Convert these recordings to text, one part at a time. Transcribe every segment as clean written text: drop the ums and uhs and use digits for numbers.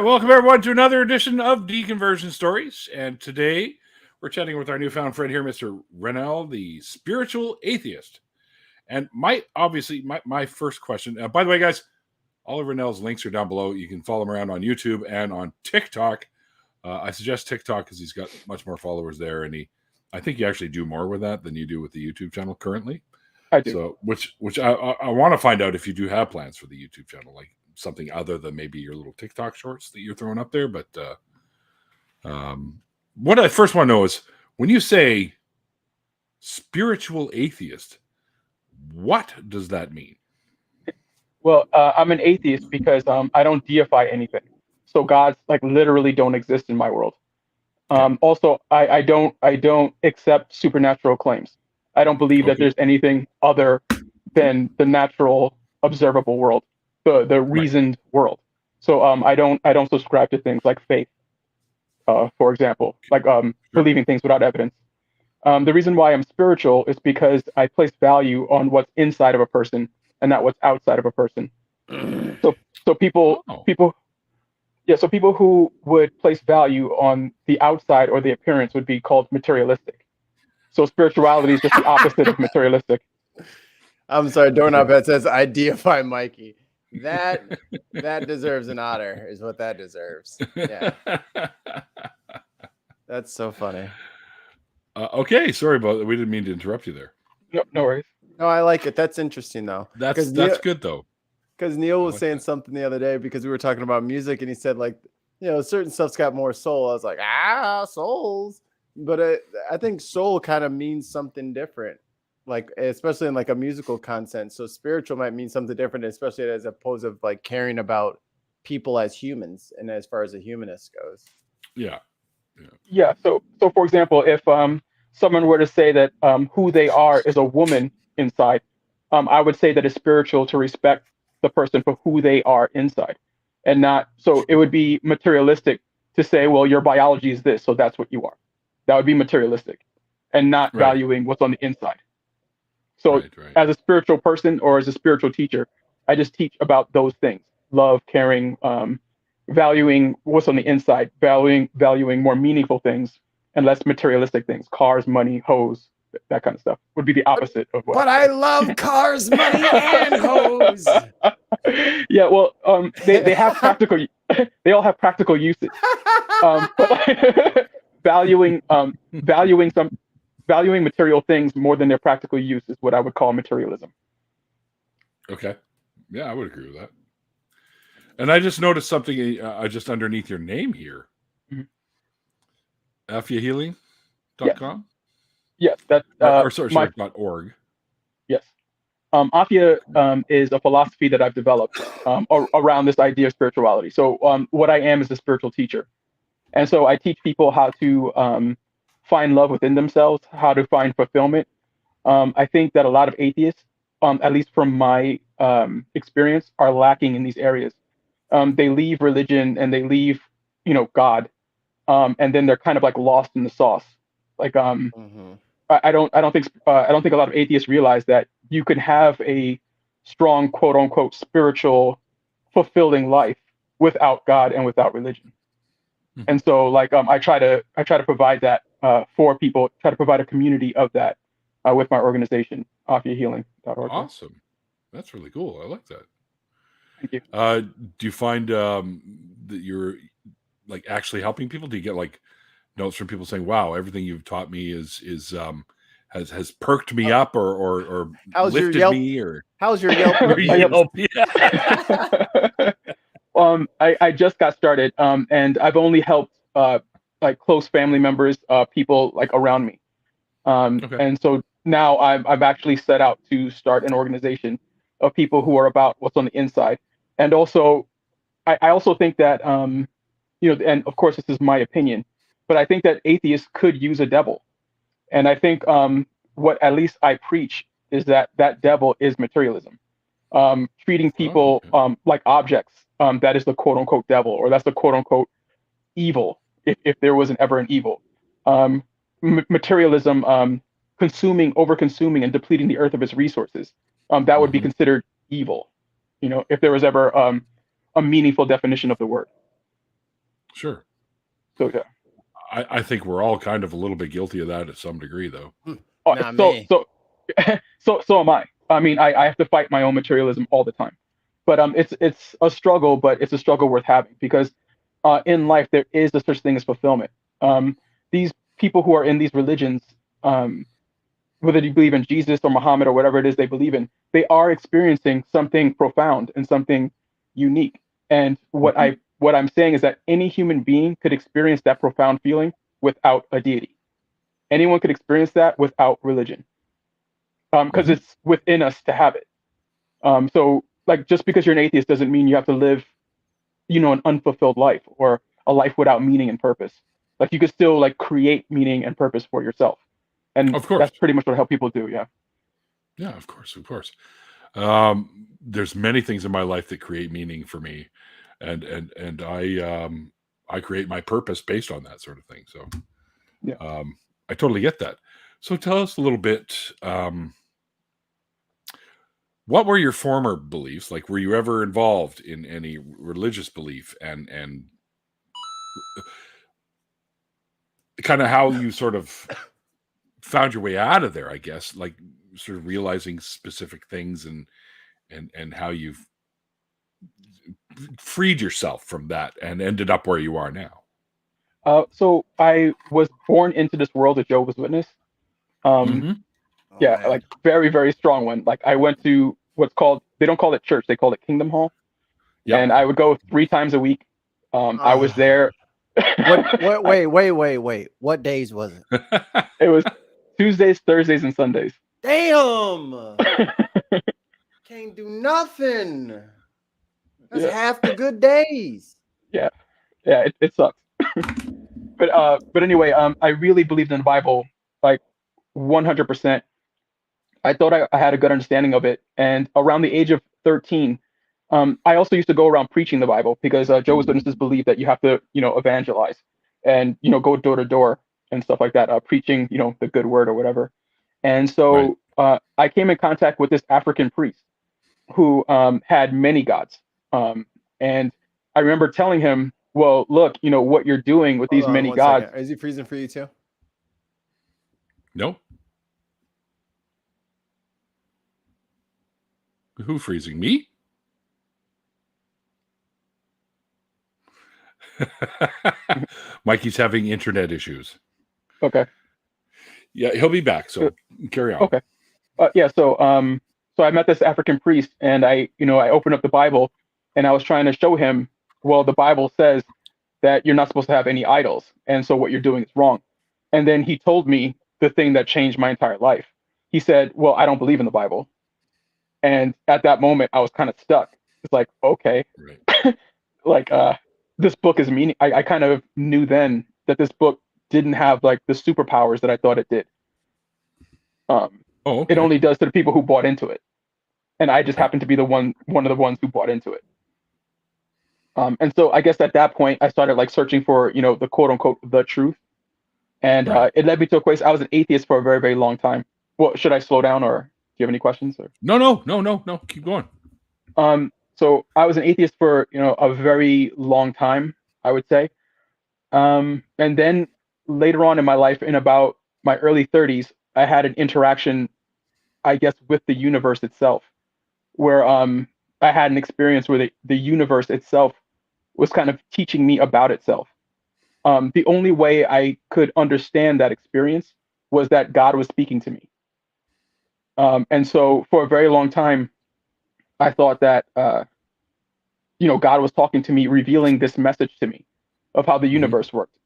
right, welcome everyone to another edition of Deconversion Stories. And today we're chatting with our newfound friend here, Mr. Renel, the spiritual atheist. And my first question, by the way, guys, all of Renel's links are down below. You can follow him around on YouTube and on TikTok. I suggest TikTok because he's got much more followers there, and I think you actually do more with that than you do with the YouTube channel currently. I do. So, which I want to find out if you do have plans for the YouTube channel, like something other than maybe your little TikTok shorts that you're throwing up there. But what I first want to know is when you say spiritual atheist, what does that mean? Well, I'm an atheist because I don't deify anything. So gods like literally don't exist in my world. Also, I don't accept supernatural claims. I don't believe that there's anything other than the natural observable world, the reasoned world. So I don't subscribe to things like faith, for example, like believing things without evidence. The reason why I'm spiritual is because I place value on what's inside of a person and not what's outside of a person. So people who would place value on the outside or the appearance would be called materialistic. So spirituality is just the opposite of materialistic. I'm sorry, Doorknob Head says I deify Mikey. That deserves an otter, is what that deserves. Yeah. That's so funny. Okay, sorry about that. We didn't mean to interrupt you there. No worries. No, I like it. That's interesting though. That's good though. Because Neil was saying something the other day because we were talking about music, and he said like, certain stuff's got more soul. I was like, souls. But I think soul kind of means something different, like especially in like a musical content. So spiritual might mean something different, especially as opposed to like caring about people as humans and as far as a humanist goes. Yeah. So for example, if someone were to say that who they are is a woman inside, I would say that it's spiritual to respect the person for who they are inside, and not. So it would be materialistic to say, well, your biology is this, so that's what you are. That would be materialistic and not valuing what's on the inside. So as a spiritual person or as a spiritual teacher, I just teach about those things: love, caring, valuing what's on the inside, valuing more meaningful things and less materialistic things, cars, money, hoes, that kind of stuff would be the opposite of what. But I love cars, money, and hoes. Yeah, well, they have practical. They all have practical uses. But valuing material things more than their practical use is what I would call materialism. Okay, yeah, I would agree with that. And I just noticed something just underneath your name here. Mm-hmm. AtheaHealing.com? Yes, that's .org. Yes. Athea is a philosophy that I've developed around this idea of spirituality. So what I am is a spiritual teacher. And so I teach people how to find love within themselves, how to find fulfillment. I think that a lot of atheists, at least from my experience, are lacking in these areas. They leave religion and they leave, God, and then they're kind of like lost in the sauce. Like I don't think a lot of atheists realize that you can have a strong, quote unquote, spiritual, fulfilling life without God and without religion. And so, like, I try to provide that for people. Try to provide a community of that with my organization, AtheaHealing.org. Awesome, that's really cool. I like that. Thank you. Do you find that you're like actually helping people? Do you get like notes from people saying, "Wow, everything you've taught me has perked me up or lifted me"? Or how's your Yelp? Yelp? Yeah. I just got started, and I've only helped like close family members, people like around me, and so now I've actually set out to start an organization of people who are about what's on the inside, and also I also think that and of course this is my opinion, but I think that atheists could use a devil, and I think what at least I preach is that devil is materialism, treating people like objects. That is the quote unquote devil, or that's the quote unquote evil, if there wasn't ever an evil. Materialism, over consuming and depleting the earth of its resources, that would be considered evil, if there was ever a meaningful definition of the word. Sure. So yeah. I think we're all kind of a little bit guilty of that to some degree, though. Not me. So am I. I mean, I have to fight my own materialism all the time, but it's a struggle, but it's a struggle worth having because in life there is a such thing as fulfillment. These people who are in these religions, whether you believe in Jesus or Muhammad or whatever it is they believe in, they are experiencing something profound and something unique. And what I'm saying is that any human being could experience that profound feeling without a deity. Anyone could experience that without religion, because it's within us to have it. So, like, just because you're an atheist doesn't mean you have to live, an unfulfilled life or a life without meaning and purpose. Like, you could still like create meaning and purpose for yourself, and Of course. that's pretty much what I help people do. Yeah. Yeah, of course. There's many things in my life that create meaning for me, and I create my purpose based on that sort of thing. So, Yeah. I totally get that. So, tell us a little bit. What were your former beliefs? Like, were you ever involved in any religious belief, and kind of how you sort of found your way out of there? I guess, like, sort of realizing specific things and how you've freed yourself from that and ended up where you are now. So I was born into this world of Jehovah's Witness. Yeah, man. like very, very strong one. Like I went to what's called, they don't call it church, they call it Kingdom Hall. Yep. And I would go 3 times a week. I was there. Wait. What days was it? It was Tuesdays, Thursdays, and Sundays. Damn. Can't do nothing. That's half the good days. Yeah, it sucks. But anyway, I really believed in the Bible, like 100%. I thought I had a good understanding of it, and around the age of 13, I also used to go around preaching the Bible because Jehovah's Witnesses believe that you have to, evangelize and go door to door and stuff like that, preaching, the good word or whatever. And so I came in contact with this African priest who had many gods, and I remember telling him, well, look, what you're doing with these many gods. Second. Is he freezing for you too? No. Who freezing? Me? Mikey's having internet issues. Okay. Yeah, he'll be back. So carry on. Okay. So I met this African priest, and I opened up the Bible, and I was trying to show him, well, the Bible says that you're not supposed to have any idols, and so what you're doing is wrong. And then he told me the thing that changed my entire life. He said, well, I don't believe in the Bible. And at that moment, I was kind of stuck. It's like, okay, Right. like this book is meaning. I kind of knew then that this book didn't have like the superpowers that I thought it did. Okay. It only does to the people who bought into it, and I just happened to be one of the ones who bought into it. And so I guess at that point I started like searching for the quote unquote the truth, and it led me to a place. I was an atheist for a very, very long time. Well, should I slow down, or do you have any questions? Or? No. Keep going. So I was an atheist for a very long time, I would say, and then later on in my life, in about my early 30s, I had an interaction, I guess, with the universe itself, where I had an experience where the universe itself was kind of teaching me about itself. The only way I could understand that experience was that God was speaking to me. And so for a very long time, I thought that, God was talking to me, revealing this message to me of how the universe worked.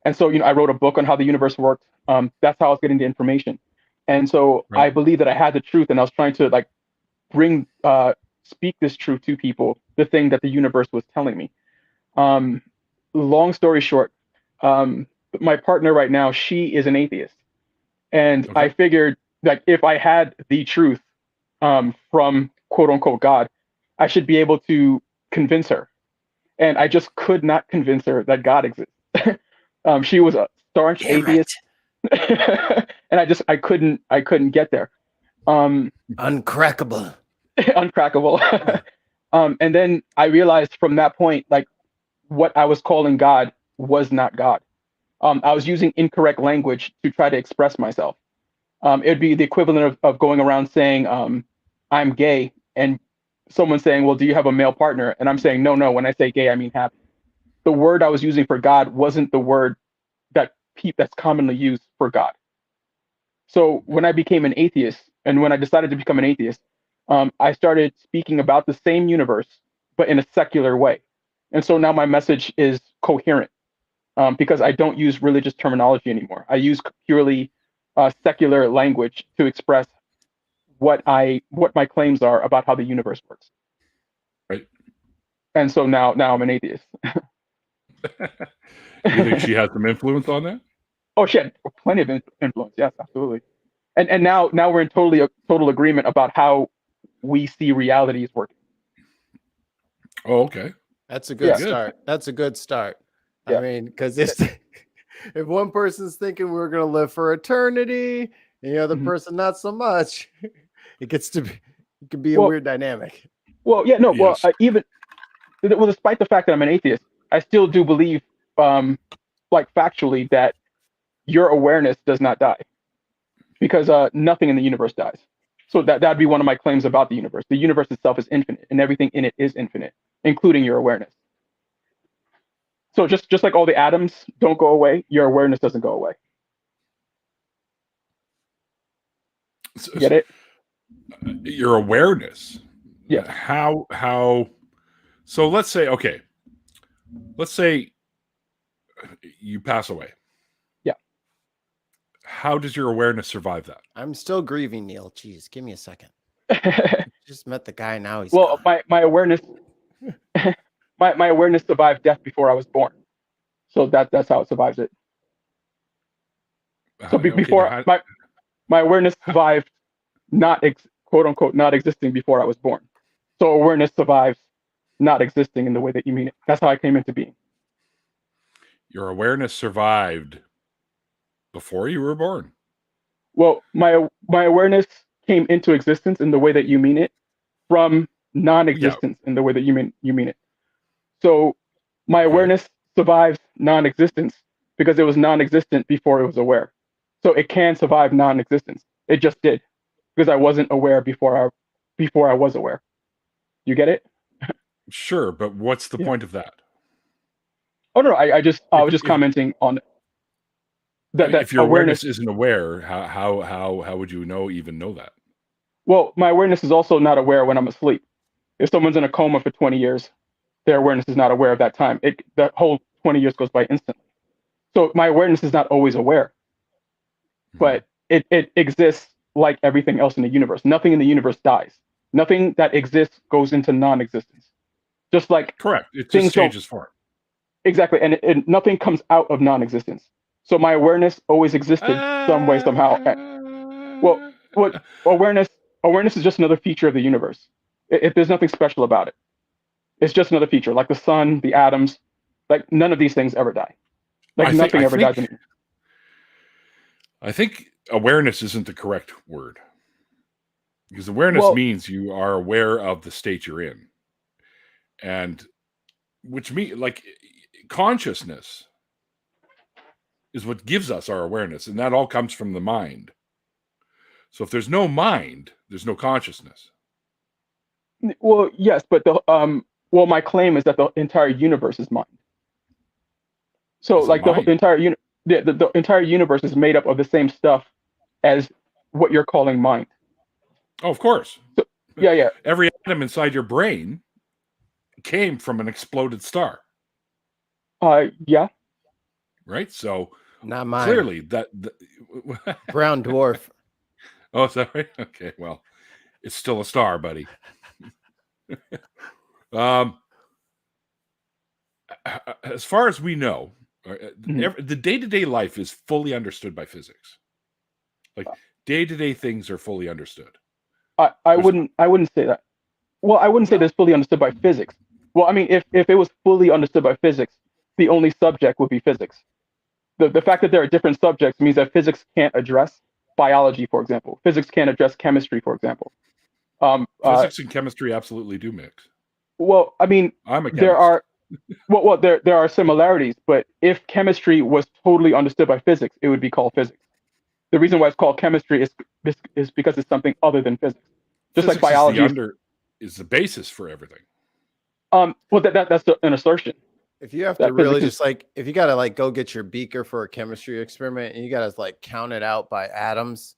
And so, I wrote a book on how the universe worked. That's how I was getting the information. And so I believed that I had the truth, and I was trying to like speak this truth to people, the thing that the universe was telling me. Long story short, my partner right now, she is an atheist. And I figured like if I had the truth from quote unquote God, I should be able to convince her. And I just could not convince her that God exists. She was a staunch atheist. And I couldn't get there. Uncrackable. Uncrackable. And then I realized from that point, like what I was calling God was not God. I was using incorrect language to try to express myself. It would be the equivalent of going around saying, I'm gay, and someone saying, well, do you have a male partner? And I'm saying, no, when I say gay, I mean happy. The word I was using for God wasn't the word that's commonly used for God. So when I became an atheist, and when I decided to become an atheist, I started speaking about the same universe, but in a secular way. And so now my message is coherent, because I don't use religious terminology anymore. I use purely secular language to express what my claims are about how the universe works. Right. And so now I'm an atheist. You think she has some influence on that? Oh, she had plenty of influence. Yes, absolutely. And now we're in total agreement about how we see reality is working. Oh, okay. That's a good Yeah. start. That's a good start. Yeah. I mean, because if one person's thinking we're going to live for eternity, and the other Mhm. person not so much, it can be a weird dynamic. Well, yeah, no. Yes. Well, despite the fact that I'm an atheist, I still do believe, like factually, that your awareness does not die, because nothing in the universe dies. So that'd be one of my claims about the universe. The universe itself is infinite, and everything in it is infinite, including your awareness. So just like all the atoms don't go away, your awareness doesn't go away. Get it? Your awareness. Yeah. How? So let's say you pass away. Yeah. How does your awareness survive that? I'm still grieving, Neil. Jeez, give me a second. Just met the guy. Now he's Well, gone. my awareness, my awareness survived death before I was born. So that's how it survives it. So before my awareness survived quote unquote not existing before I was born. So awareness survives not existing in the way that you mean it. That's how I came into being. Your awareness survived before you were born. Well, my awareness came into existence in the way that you mean it, from non-existence in the way that you mean it. So my awareness survives non-existence because it was non-existent before it was aware. So it can survive non-existence. It just did, because I wasn't aware before I was aware. You get it? Sure, but what's the point of that? Oh no, I was just commenting on that. If your awareness isn't aware, how would you even know that? Well, my awareness is also not aware when I'm asleep. If someone's in a coma for 20 years, their awareness is not aware of that time. That whole 20 years goes by instantly. So my awareness is not always aware, but it exists like everything else in the universe. Nothing in the universe dies. Nothing that exists goes into non-existence. Just like correct, it just changes form. Exactly, and nothing comes out of non-existence. So my awareness always existed some way, somehow. Well, what awareness is just another feature of the universe. There's nothing special about it. It's just another feature, like the sun, the atoms. Like none of these things ever die. Like nothing ever dies. I think awareness isn't the correct word, because awareness means you are aware of the state you're in, and which means like consciousness is what gives us our awareness, and that all comes from the mind. So if there's no mind, there's no consciousness. Well, yes, but my claim is that the entire universe is mind. So like the entire universe is made up of the same stuff as what you're calling mind. Oh, of course. So, yeah. Every atom inside your brain came from an exploded star. Yeah. Right. So not mine. Clearly, brown dwarf. Oh, sorry. Okay. Well, it's still a star, buddy. As far as we know, the day-to-day life is fully understood by physics. Like day-to-day things are fully understood. I wouldn't say that. Well, I wouldn't say that's fully understood by physics. Well, I mean, if it was fully understood by physics, the only subject would be physics. The fact that there are different subjects means that physics can't address biology, for example. Physics can't address chemistry, for example. Physics and chemistry absolutely do mix. Well, I mean, I'm a chemist. there are Well, there are similarities, but if chemistry was totally understood by physics, it would be called physics. The reason why it's called chemistry is because it's something other than physics. Just like Physics biology is the basis for everything. well, that's an assertion. If you have That to really physics just like, if you got to like go get your beaker for a chemistry experiment and you got to like count it out by atoms,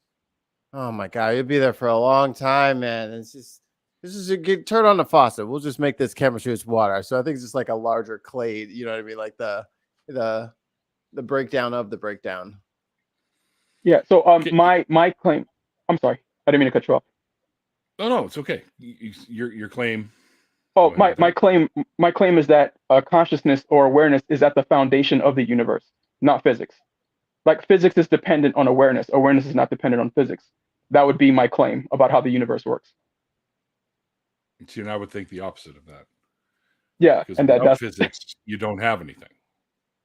oh my God, you'll be there for a long time, man. It's just, this is turn on the faucet. We'll just make this chemistry as water. So I think it's just like a larger clay, you know what I mean? Like the breakdown of the breakdown. Yeah. So my claim. I'm sorry, I didn't mean to cut you off. No, it's okay. Your claim. Oh, my claim is that consciousness or awareness is at the foundation of the universe, not physics. Like physics is dependent on awareness. Awareness is not dependent on physics. That would be my claim about how the universe works. See, and I would think the opposite of that. Yeah, Because and without physics, you don't have anything.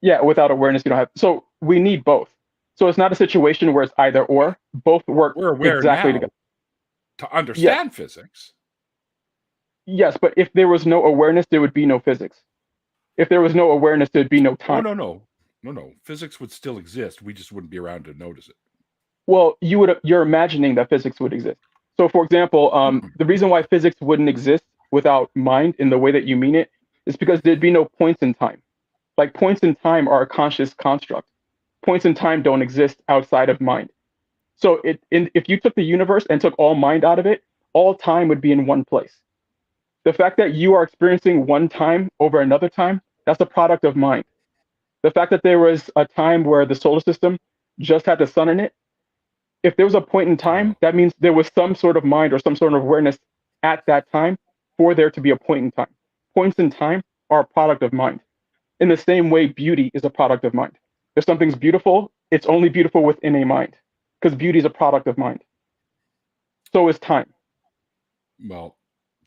Yeah, without awareness, you don't have. So we need both. So it's not a situation where it's either or. Both work We're aware exactly now together. to understand physics. Yes, but if there was no awareness, there would be no physics. If there was no awareness, there'd be no time. No. Physics would still exist. We just wouldn't be around to notice it. Well, you're imagining that physics would exist. So, for example, the reason why physics wouldn't exist without mind in the way that you mean it is because there'd be no points in time. Like points in time are a conscious construct. Points in time don't exist outside of mind. So if you took the universe and took all mind out of it, all time would be in one place. The fact that you are experiencing one time over another time, that's a product of mind. The fact that there was a time where the solar system just had the sun in it, if there was a point in time, that means there was some sort of mind or some sort of awareness at that time for there to be a point in time. Points in time are a product of mind. In the same way, beauty is a product of mind. If something's beautiful, it's only beautiful within a mind, because beauty is a product of mind. So is time. Well,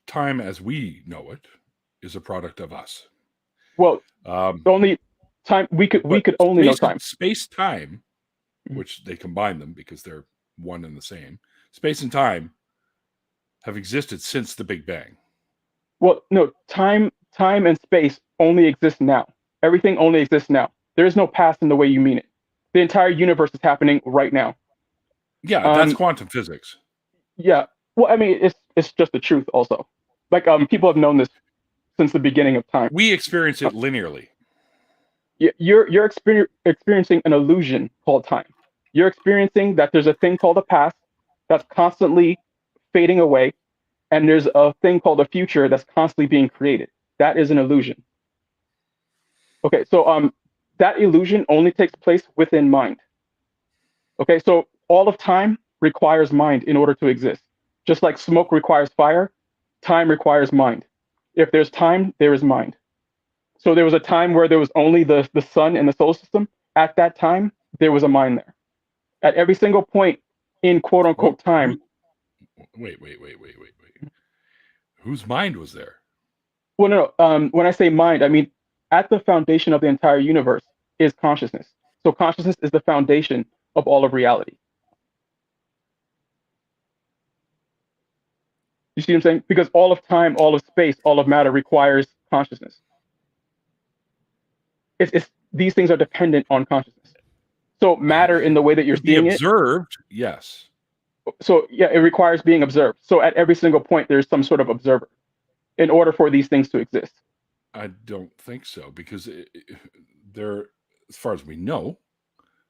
time as we know it is a product of us. Well, only time we could only know time. Space-time, which they combine them because they're one and the same. Space and time have existed since the Big Bang. Well, no, time and space only exist now. Everything only exists now. There is no past in the way you mean it. The entire universe is happening right now. Yeah, that's quantum physics. Yeah. Well, I mean, it's just the truth also. Like people have known this since the beginning of time. We experience it linearly. You're experiencing an illusion called time. You're experiencing that there's a thing called a past that's constantly fading away, and there's a thing called a future that's constantly being created. That is an illusion. Okay, so that illusion only takes place within mind. Okay, so all of time requires mind in order to exist. Just like smoke requires fire, time requires mind. If there's time, there is mind. So there was a time where there was only the sun and the solar system. At that time, there was a mind there. At every single point in quote unquote time. Wait. Whose mind was there? Well, no. When I say mind, I mean at the foundation of the entire universe is consciousness. So consciousness is the foundation of all of reality. You see what I'm saying? Because all of time, all of space, all of matter requires consciousness. It's these things are dependent on consciousness. So matter in the way that you're seeing it. Observed, yes. So yeah, it requires being observed. So at every single point, there's some sort of observer in order for these things to exist. I don't think so, because there, as far as we know,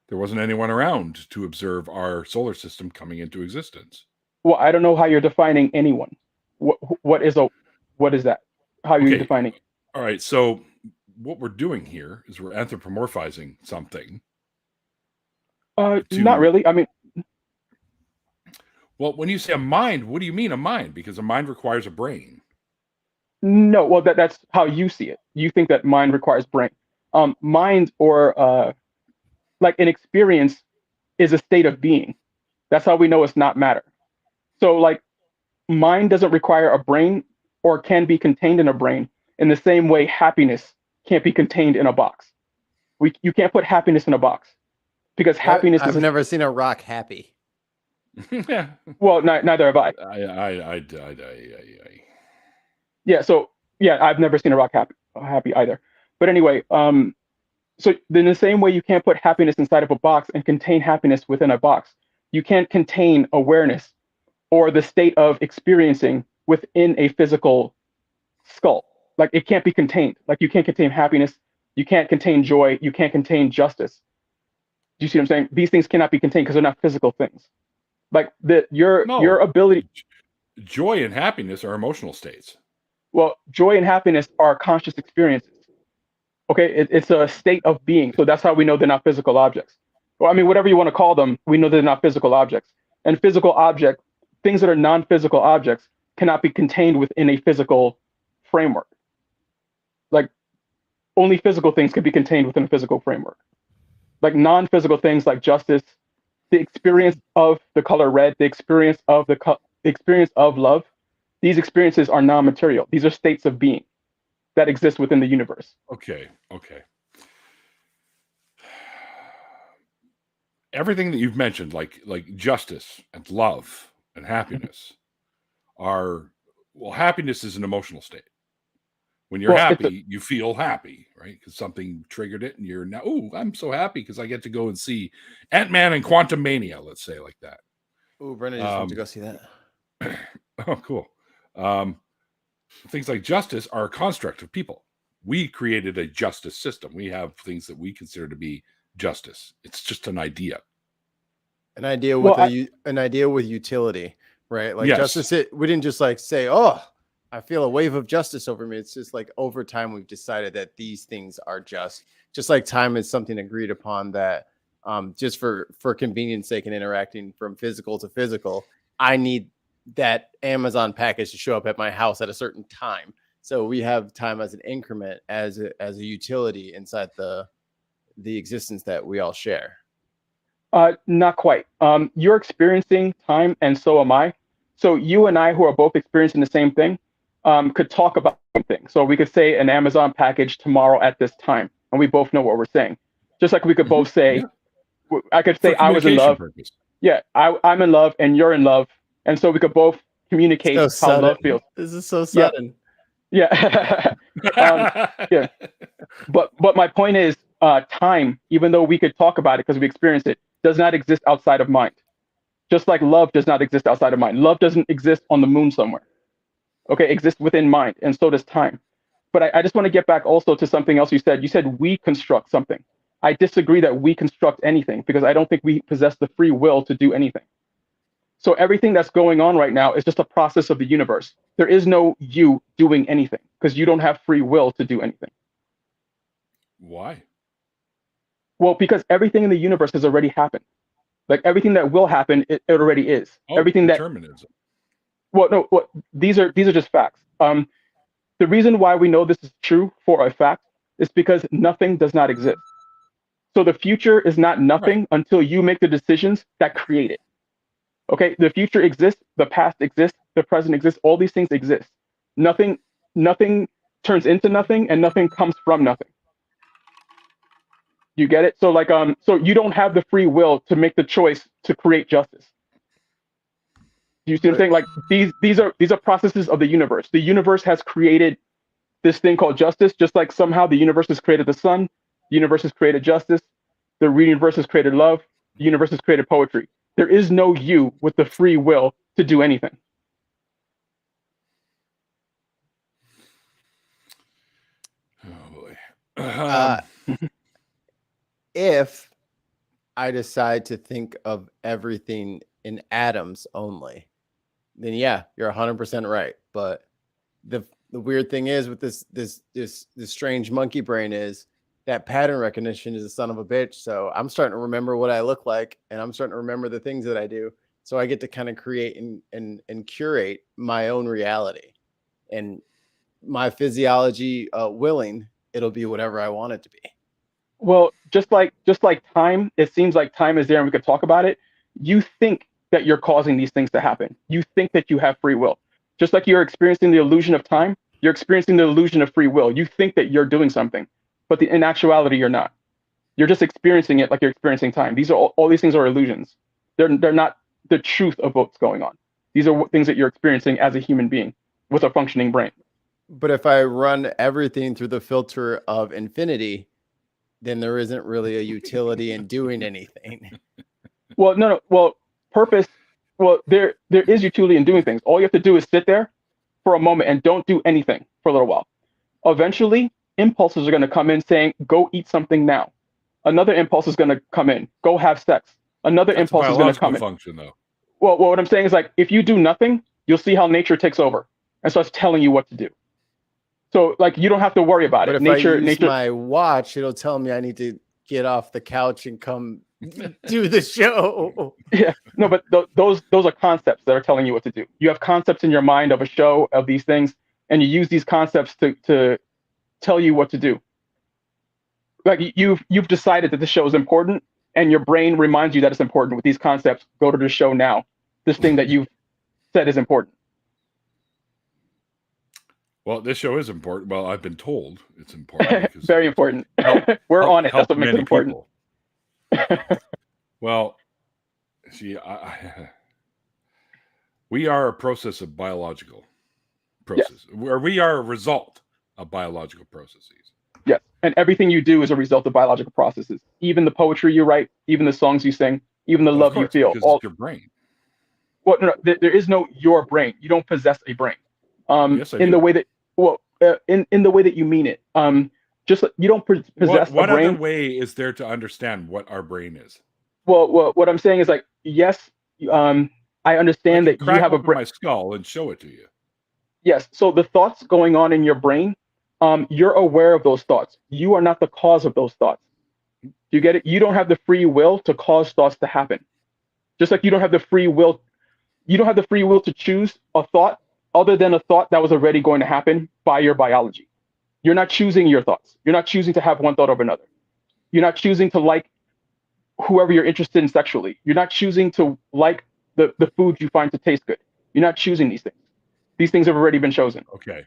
there wasn't anyone around to observe our solar system coming into existence. Well, I don't know how you're defining anyone. What is that? How are you defining it? All right. So what we're doing here is we're anthropomorphizing something. Not really. I mean, well, when you say a mind, what do you mean a mind? Because a mind requires a brain. No. Well, that's how you see it. You think that mind requires brain. Mind or like an experience is a state of being. That's how we know it's not matter. So like mind doesn't require a brain or can be contained in a brain in the same way happiness can't be contained in a box. You can't put happiness in a box because happiness I've never seen a rock happy. Well, neither have I. I Yeah, so yeah, I've never seen a rock happy. happy either. But anyway, so in the same way you can't put happiness inside of a box and contain happiness within a box, you can't contain awareness or the state of experiencing within a physical skull. Like it can't be contained. Like you can't contain happiness, you can't contain joy, you can't contain justice. Do you see what I'm saying? These things cannot be contained because they're not physical things. Like your ability. Joy and happiness are emotional states. Well, joy and happiness are conscious experiences. Okay, it's a state of being. So that's how we know they're not physical objects. Well, I mean, whatever you want to call them, we know they're not physical objects. And physical object, things that are non-physical objects cannot be contained within a physical framework. Like only physical things can be contained within a physical framework. Like non-physical things like justice, the experience of the color red, the experience of experience of love, these experiences are non-material. These are states of being that exist within the universe. Okay. Everything that you've mentioned, like justice and love and happiness, happiness is an emotional state. When you're happy, you feel happy, right? Because something triggered it, and you're now, I'm so happy because I get to go and see Ant-Man and Quantumania, let's say, like that. Oh, Brennan just went to go see that. Oh, cool. Things like justice are a construct of people. We created a justice system. We have things that we consider to be justice. It's just an idea. An idea with an idea with utility, right? Like justice. We didn't just like say, "Oh, I feel a wave of justice over me." It's just like over time we've decided that these things are just like time is something agreed upon that just for convenience sake and interacting from physical to physical, I need that Amazon package to show up at my house at a certain time. So we have time as an increment, as a utility inside the existence that we all share. Not quite. You're experiencing time, and so am I. So you and I, who are both experiencing the same thing, could talk about something. So we could say an Amazon package tomorrow at this time, and we both know what we're saying. Just like we could both say, I could say I was in love. Purpose. Yeah, I'm in love, and you're in love. And so we could both communicate how love feels. This is so sudden. Yeah. Yeah. But my point is, time, even though we could talk about it because we experience it, does not exist outside of mind. Just like love does not exist outside of mind. Love doesn't exist on the moon somewhere. Okay, it exists within mind, and so does time. But I just want to get back also to something else you said. You said we construct something. I disagree that we construct anything because I don't think we possess the free will to do anything. So everything that's going on right now is just a process of the universe. There is no you doing anything because you don't have free will to do anything. Why? Well, because everything in the universe has already happened. Like everything that will happen, it already is. Everything determinism. These are just facts. The reason why we know this is true for a fact is because nothing does not exist. So the future is not nothing until you make the decisions that create it. Okay, the future exists, the past exists, the present exists, all these things exist. Nothing turns into nothing and nothing comes from nothing. You get it? So so you don't have the free will to make the choice to create justice. Do you see what I'm saying? Like these are processes of the universe. The universe has created this thing called justice, just like somehow the universe has created the sun, the universe has created justice, the universe has created love, the universe has created poetry. There is no you with the free will to do anything. Oh boy. If I decide to think of everything in atoms only, then yeah, you're 100% right. But the weird thing is with this strange monkey brain is that pattern recognition is a son of a bitch. So I'm starting to remember what I look like, and I'm starting to remember the things that I do. So I get to kind of create and curate my own reality, and my physiology willing, it'll be whatever I want it to be. Well, just like time, it seems like time is there and we could talk about it. You think that you're causing these things to happen. You think that you have free will. Just like you're experiencing the illusion of time, you're experiencing the illusion of free will. You think that you're doing something, but in actuality, you're not. You're just experiencing it like you're experiencing time. These are all these things are illusions. They're not the truth of what's going on. These are things that you're experiencing as a human being with a functioning brain. But if I run everything through the filter of infinity, then there isn't really a utility in doing anything. Well, no. Well, purpose. Well, there is utility in doing things. All you have to do is sit there for a moment and don't do anything for a little while. Eventually, impulses are going to come in saying, "Go eat something now." Another impulse is going to come in, "Go have sex." Another That's impulse a is going to come in. function, though. Well, what I'm saying is, like, if you do nothing, you'll see how nature takes over and starts telling you what to do. So, like, you don't have to worry about But it. if I use my watch, it'll tell me I need to get off the couch and come do the show. Yeah, no, but those are concepts that are telling you what to do. You have concepts in your mind of a show, of these things, and you use these concepts to tell you what to do. Like, you've decided that the show is important, and your brain reminds you that it's important with these concepts. Go to the show now. This thing that you've said is important. Well, this show is important. Well, I've been told it's important. Very important. We're on it. That's what makes it important. Well, see, we are a process of biological process, where we are a result of biological processes. Yes, and everything you do is a result of biological processes. Even the poetry you write, even the songs you sing, even the love you feel. Because it's your brain. Well, no, there is no your brain. You don't possess a brain. Yes, I do. In the way that, well, in the way that you mean it. Just you don't possess what a brain. Other way is there to understand what our brain is? Well, what I'm saying is, like, yes, I understand that you have a brain. My skull and show it to you. Yes. So the thoughts going on in your brain, you're aware of those thoughts. You are not the cause of those thoughts. You get it? You don't have the free will to cause thoughts to happen. Just like you don't have the free will. You don't have the free will to choose a thought other than a thought that was already going to happen by your biology. You're not choosing your thoughts. You're not choosing to have one thought over another. You're not choosing to like whoever you're interested in sexually. You're not choosing to like the food you find to taste good. You're not choosing these things. These things have already been chosen. Okay.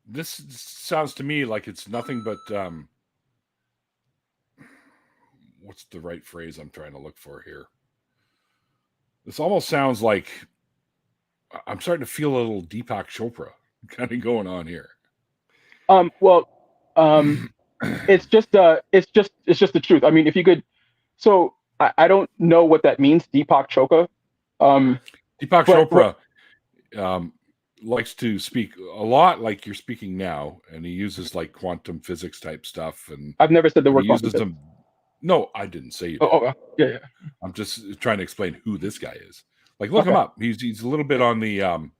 This sounds to me like it's nothing but what's the right phrase I'm trying to look for here? This almost sounds like I'm starting to feel a little Deepak Chopra kind of going on here. It's just the truth. I mean, if you could, so I don't know what that means, Deepak Chopra. Deepak Chopra likes to speak a lot like you're speaking now, and he uses like quantum physics type stuff. And I've never said the word quantum physics. No, I didn't say you did. Yeah. I'm just trying to explain who this guy is. Like, look him up. He's a little bit on the.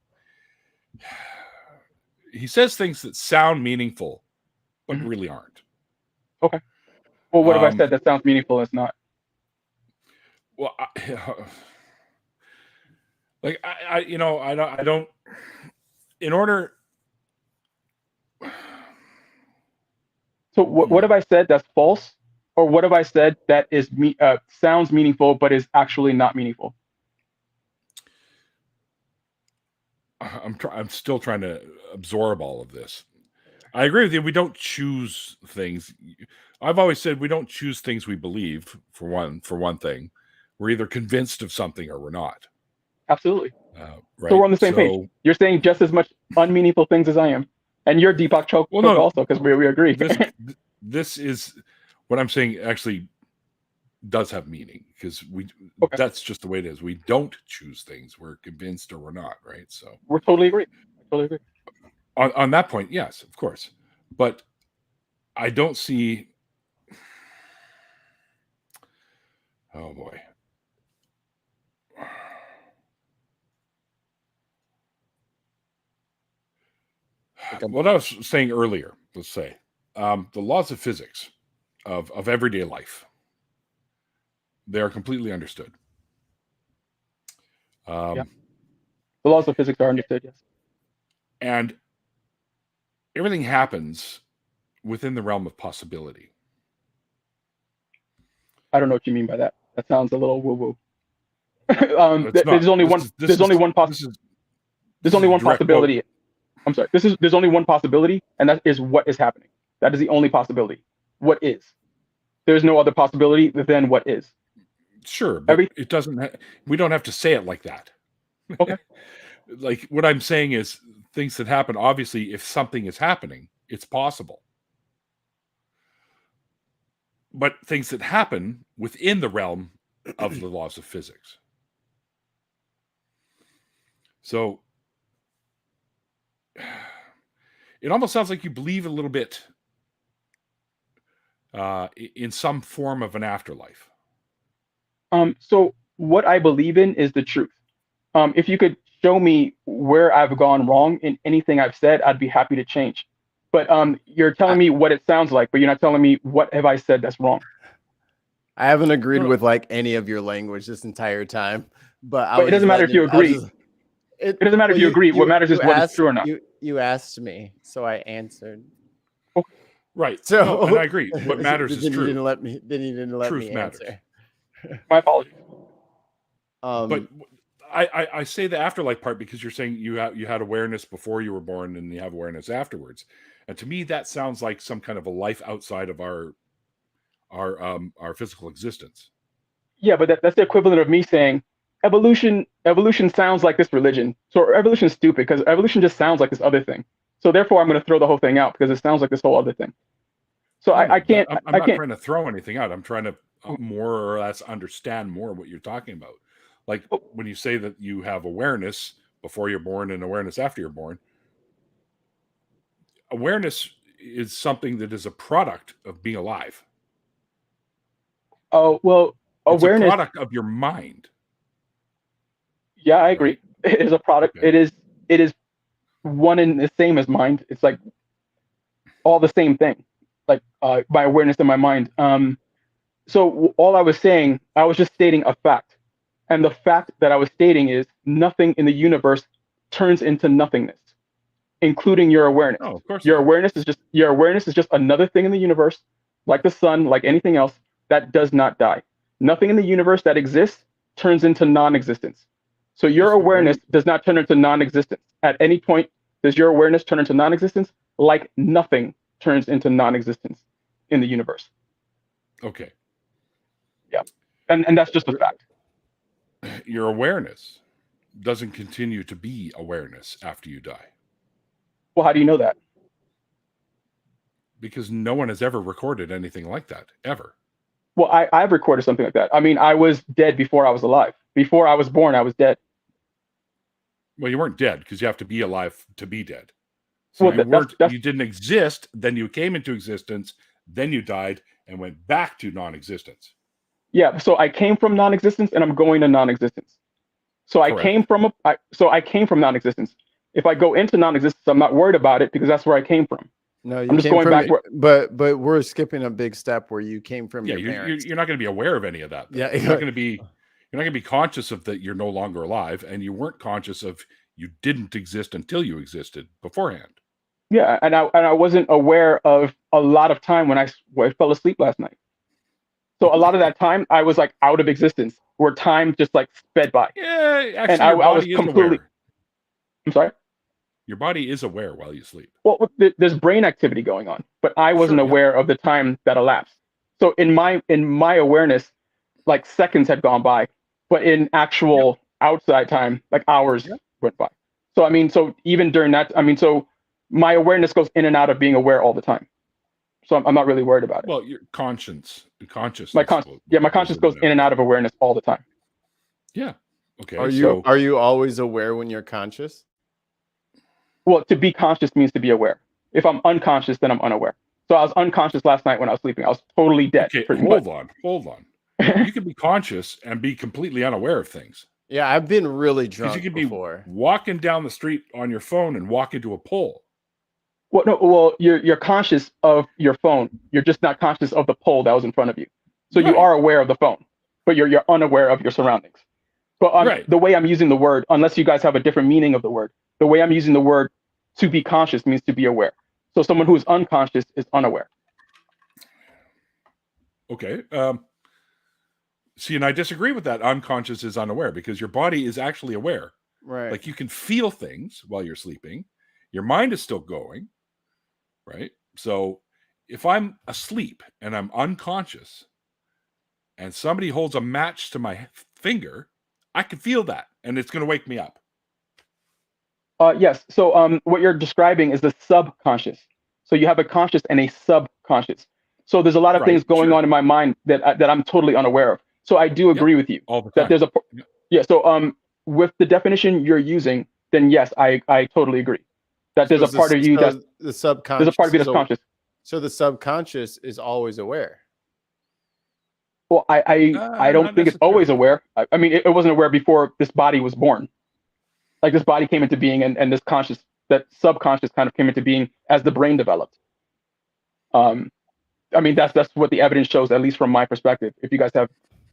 He says things that sound meaningful, but really aren't. Okay. Well, what have I said that sounds meaningful? It's not. Well, I don't. In order. So what have I said that's false, or what have I said that is sounds meaningful but is actually not meaningful? I'm still trying to absorb all of this. I agree with you. We don't choose things. I've always said we don't choose things we believe. For one thing, we're either convinced of something or we're not. Absolutely. Right. So we're on the same page. You're saying just as much unmeaningful things as I am, and you're Deepak Chopra also, because we agree. This is what I'm saying. Actually, does have meaning because that's just the way it is. We don't choose things. We're convinced or we're not, right? So we're totally agree. On that point, yes, of course. But I don't see. Oh boy. What I was saying earlier, let's say, the laws of physics of everyday life, they are completely understood. The laws of physics are understood, yes. And everything happens within the realm of possibility. I don't know what you mean by that. That sounds a little woo-woo. There's only one possibility. I'm sorry. There's only one possibility, and that is what is happening. That is the only possibility. What is? there's no other possibility than what is. Sure, but it doesn't. We don't have to say it like that. Okay. Like what I'm saying is things that happen. Obviously, if something is happening, it's possible. But things that happen within the realm of the laws of physics. So it almost sounds like you believe a little bit in some form of an afterlife. So what I believe in is the truth. If you could show me where I've gone wrong in anything I've said, I'd be happy to change. But you're telling me what it sounds like, but you're not telling me what have I said that's wrong. I haven't agreed with like any of your language this entire time, but it doesn't matter if you agree. It doesn't matter if you agree. What matters is what is true or not. You asked me, so I answered. Okay. Right. So and I agree. What matters is true. You didn't let me Truth matters. answer. My apologies. But I say the afterlife part because you're saying you had awareness before you were born and you have awareness afterwards. And to me, that sounds like some kind of a life outside of our physical existence. Yeah, but that's the equivalent of me saying evolution sounds like this religion. So evolution is stupid because evolution just sounds like this other thing. So therefore, I'm going to throw the whole thing out because it sounds like this whole other thing. So I can't. I'm not trying to throw anything out. I'm trying to more or less understand more what you're talking about. Like when you say that you have awareness before you're born and awareness after you're born. Awareness is something that is a product of being alive. Oh, well, awareness. It's a product of your mind. Yeah, I agree. Right? It is a product. Okay. It is one and the same as mind. It's like all the same thing, like my awareness in my mind. So all I was saying, I was just stating a fact. And the fact that I was stating is nothing in the universe turns into nothingness, including your awareness. Oh, of course. Your awareness is just another thing in the universe, like the sun, like anything else, that does not die. Nothing in the universe that exists turns into non-existence. So your awareness does not turn into non-existence. At any point, does your awareness turn into non-existence? Like nothing turns into non-existence in the universe. Okay. Yeah. And that's just a fact. Your awareness doesn't continue to be awareness after you die. Well, how do you know that? Because no one has ever recorded anything like that, ever. Well, I've recorded something like that. I mean, I was dead before I was alive. Before I was born, I was dead. Well, you weren't dead because you have to be alive to be dead. So well, you didn't exist, then you came into existence, then you died and went back to non-existence. Yeah, so I came from non-existence and I'm going to non-existence. So I came from non-existence. If I go into non-existence, I'm not worried about it because that's where I came from. No, I'm just going back. But we're skipping a big step where you came from. Yeah, your parents. You're not going to be aware of any of that. Yeah, you're not going to be conscious of that. You're no longer alive, and you weren't conscious of you didn't exist until you existed beforehand. Yeah, and I wasn't aware of a lot of time when I fell asleep last night. So a lot of that time I was like out of existence, where time just like sped by. Yeah, actually, and I was completely. Aware. I'm sorry. Your body is aware while you sleep. Well, there's brain activity going on, but I wasn't aware of the time that elapsed. So in my awareness, like seconds had gone by, but in actual outside time, like hours went by. So I mean, so even during that, I mean, so my awareness goes in and out of being aware all the time. So I'm not really worried about it. Well, your consciousness. My conscience goes in and out of awareness all the time. Yeah. Okay. Are you always aware when you're conscious? Well, to be conscious means to be aware. If I'm unconscious, then I'm unaware. So I was unconscious last night when I was sleeping. I was totally dead. Okay, hold on. You can be conscious and be completely unaware of things. Yeah, I've been really drunk you can before. Be walking down the street on your phone and walk into a pole. Well, no. Well, you're conscious of your phone. You're just not conscious of the pole that was in front of you. So you are aware of the phone, but you're unaware of your surroundings. But the way I'm using the word, unless you guys have a different meaning of the word, the way I'm using the word to be conscious means to be aware. So someone who is unconscious is unaware. Okay. See, and I disagree with that. Unconscious is unaware because your body is actually aware. Right. Like you can feel things while you're sleeping. Your mind is still going. Right. So if I'm asleep and I'm unconscious and somebody holds a match to my finger, I can feel that and it's going to wake me up. Yes. So what you're describing is the subconscious. So you have a conscious and a subconscious. So there's a lot of things going on in my mind that I'm totally unaware of. So I do agree with you all the that time. there's So with the definition you're using, then yes, I totally agree that there's a part of you that's the subconscious. There's a part of you that's conscious. So the subconscious is always aware. Well, I don't think it's always aware. I mean, it wasn't aware before this body was born. Like this body came into being, and this conscious, that subconscious kind of came into being as the brain developed. I mean, that's what the evidence shows, at least from my perspective. If you guys have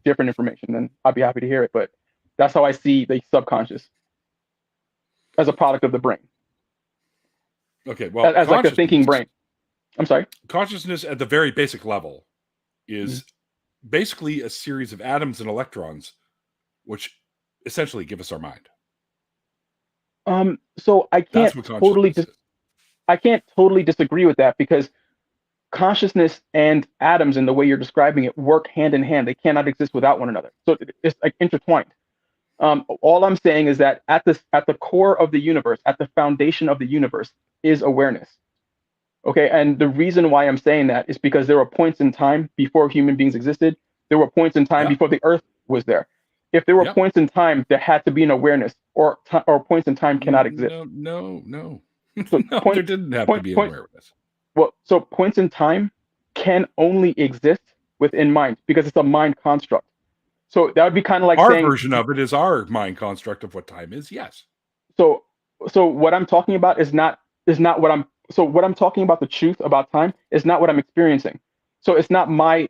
different information, then I'd be happy to hear it. But that's how I see the subconscious as a product of the brain. Okay, well, as like a thinking brain. I'm sorry. Consciousness at the very basic level is basically a series of atoms and electrons, which essentially give us our mind. So I can't totally disagree with that, because consciousness and atoms, in the way you're describing it, work hand in hand. They cannot exist without one another. So it's like intertwined. All I'm saying is that at the core of the universe, at the foundation of the universe, is awareness. Okay, and the reason why I'm saying that is because there were points in time before human beings existed. There were points in time before the Earth was there. If there were points in time, there had to be an awareness, or points in time cannot exist. No. So there didn't have to be an awareness. Well, so points in time can only exist within mind, because it's a mind construct. So that would be kind of like our saying, version of it is our mind construct of what time is. Yes. So what I'm talking about is not what I'm. So what I'm talking about, the truth about time, is not what I'm experiencing. So it's not my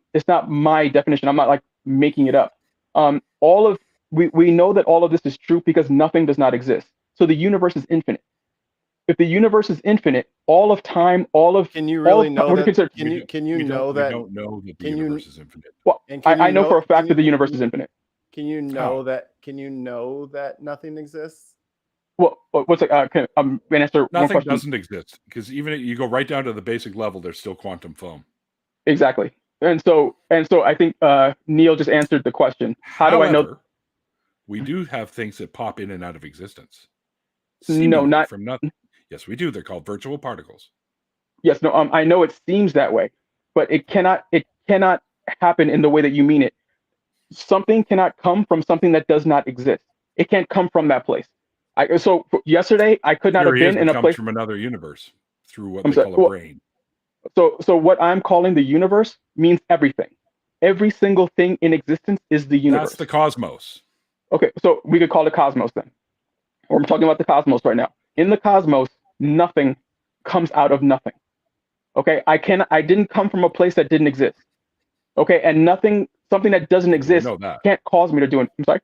definition. I'm not like making it up. We know that all of this is true because nothing does not exist. So the universe is infinite. If the universe is infinite, all of time, can you really know that? Can you know that? We don't know that the universe is infinite. Well, I know for a fact that the universe is infinite. Can you know that? Can you know that nothing exists? Well, what's like? Can answer one Nothing question? doesn't exist, because even if you go right down to the basic level, there's still quantum foam. Exactly. And so I think Neil just answered the question. How do I know? We do have things that pop in and out of existence. No, not from nothing. Yes, we do. They're called virtual particles. Yes, no. I know it seems that way, but it cannot happen in the way that you mean it. Something cannot come from something that does not exist. It can't come from that place. So yesterday I could not have been in a place from another universe through what they call a brain. So what I'm calling the universe means everything. Every single thing in existence is the universe. That's the cosmos. Okay, so we could call it cosmos then. Or I'm talking about the cosmos right now. In the cosmos, nothing comes out of nothing. Okay, I didn't come from a place that didn't exist. Okay, and something that doesn't exist can't cause me to do it. I'm sorry?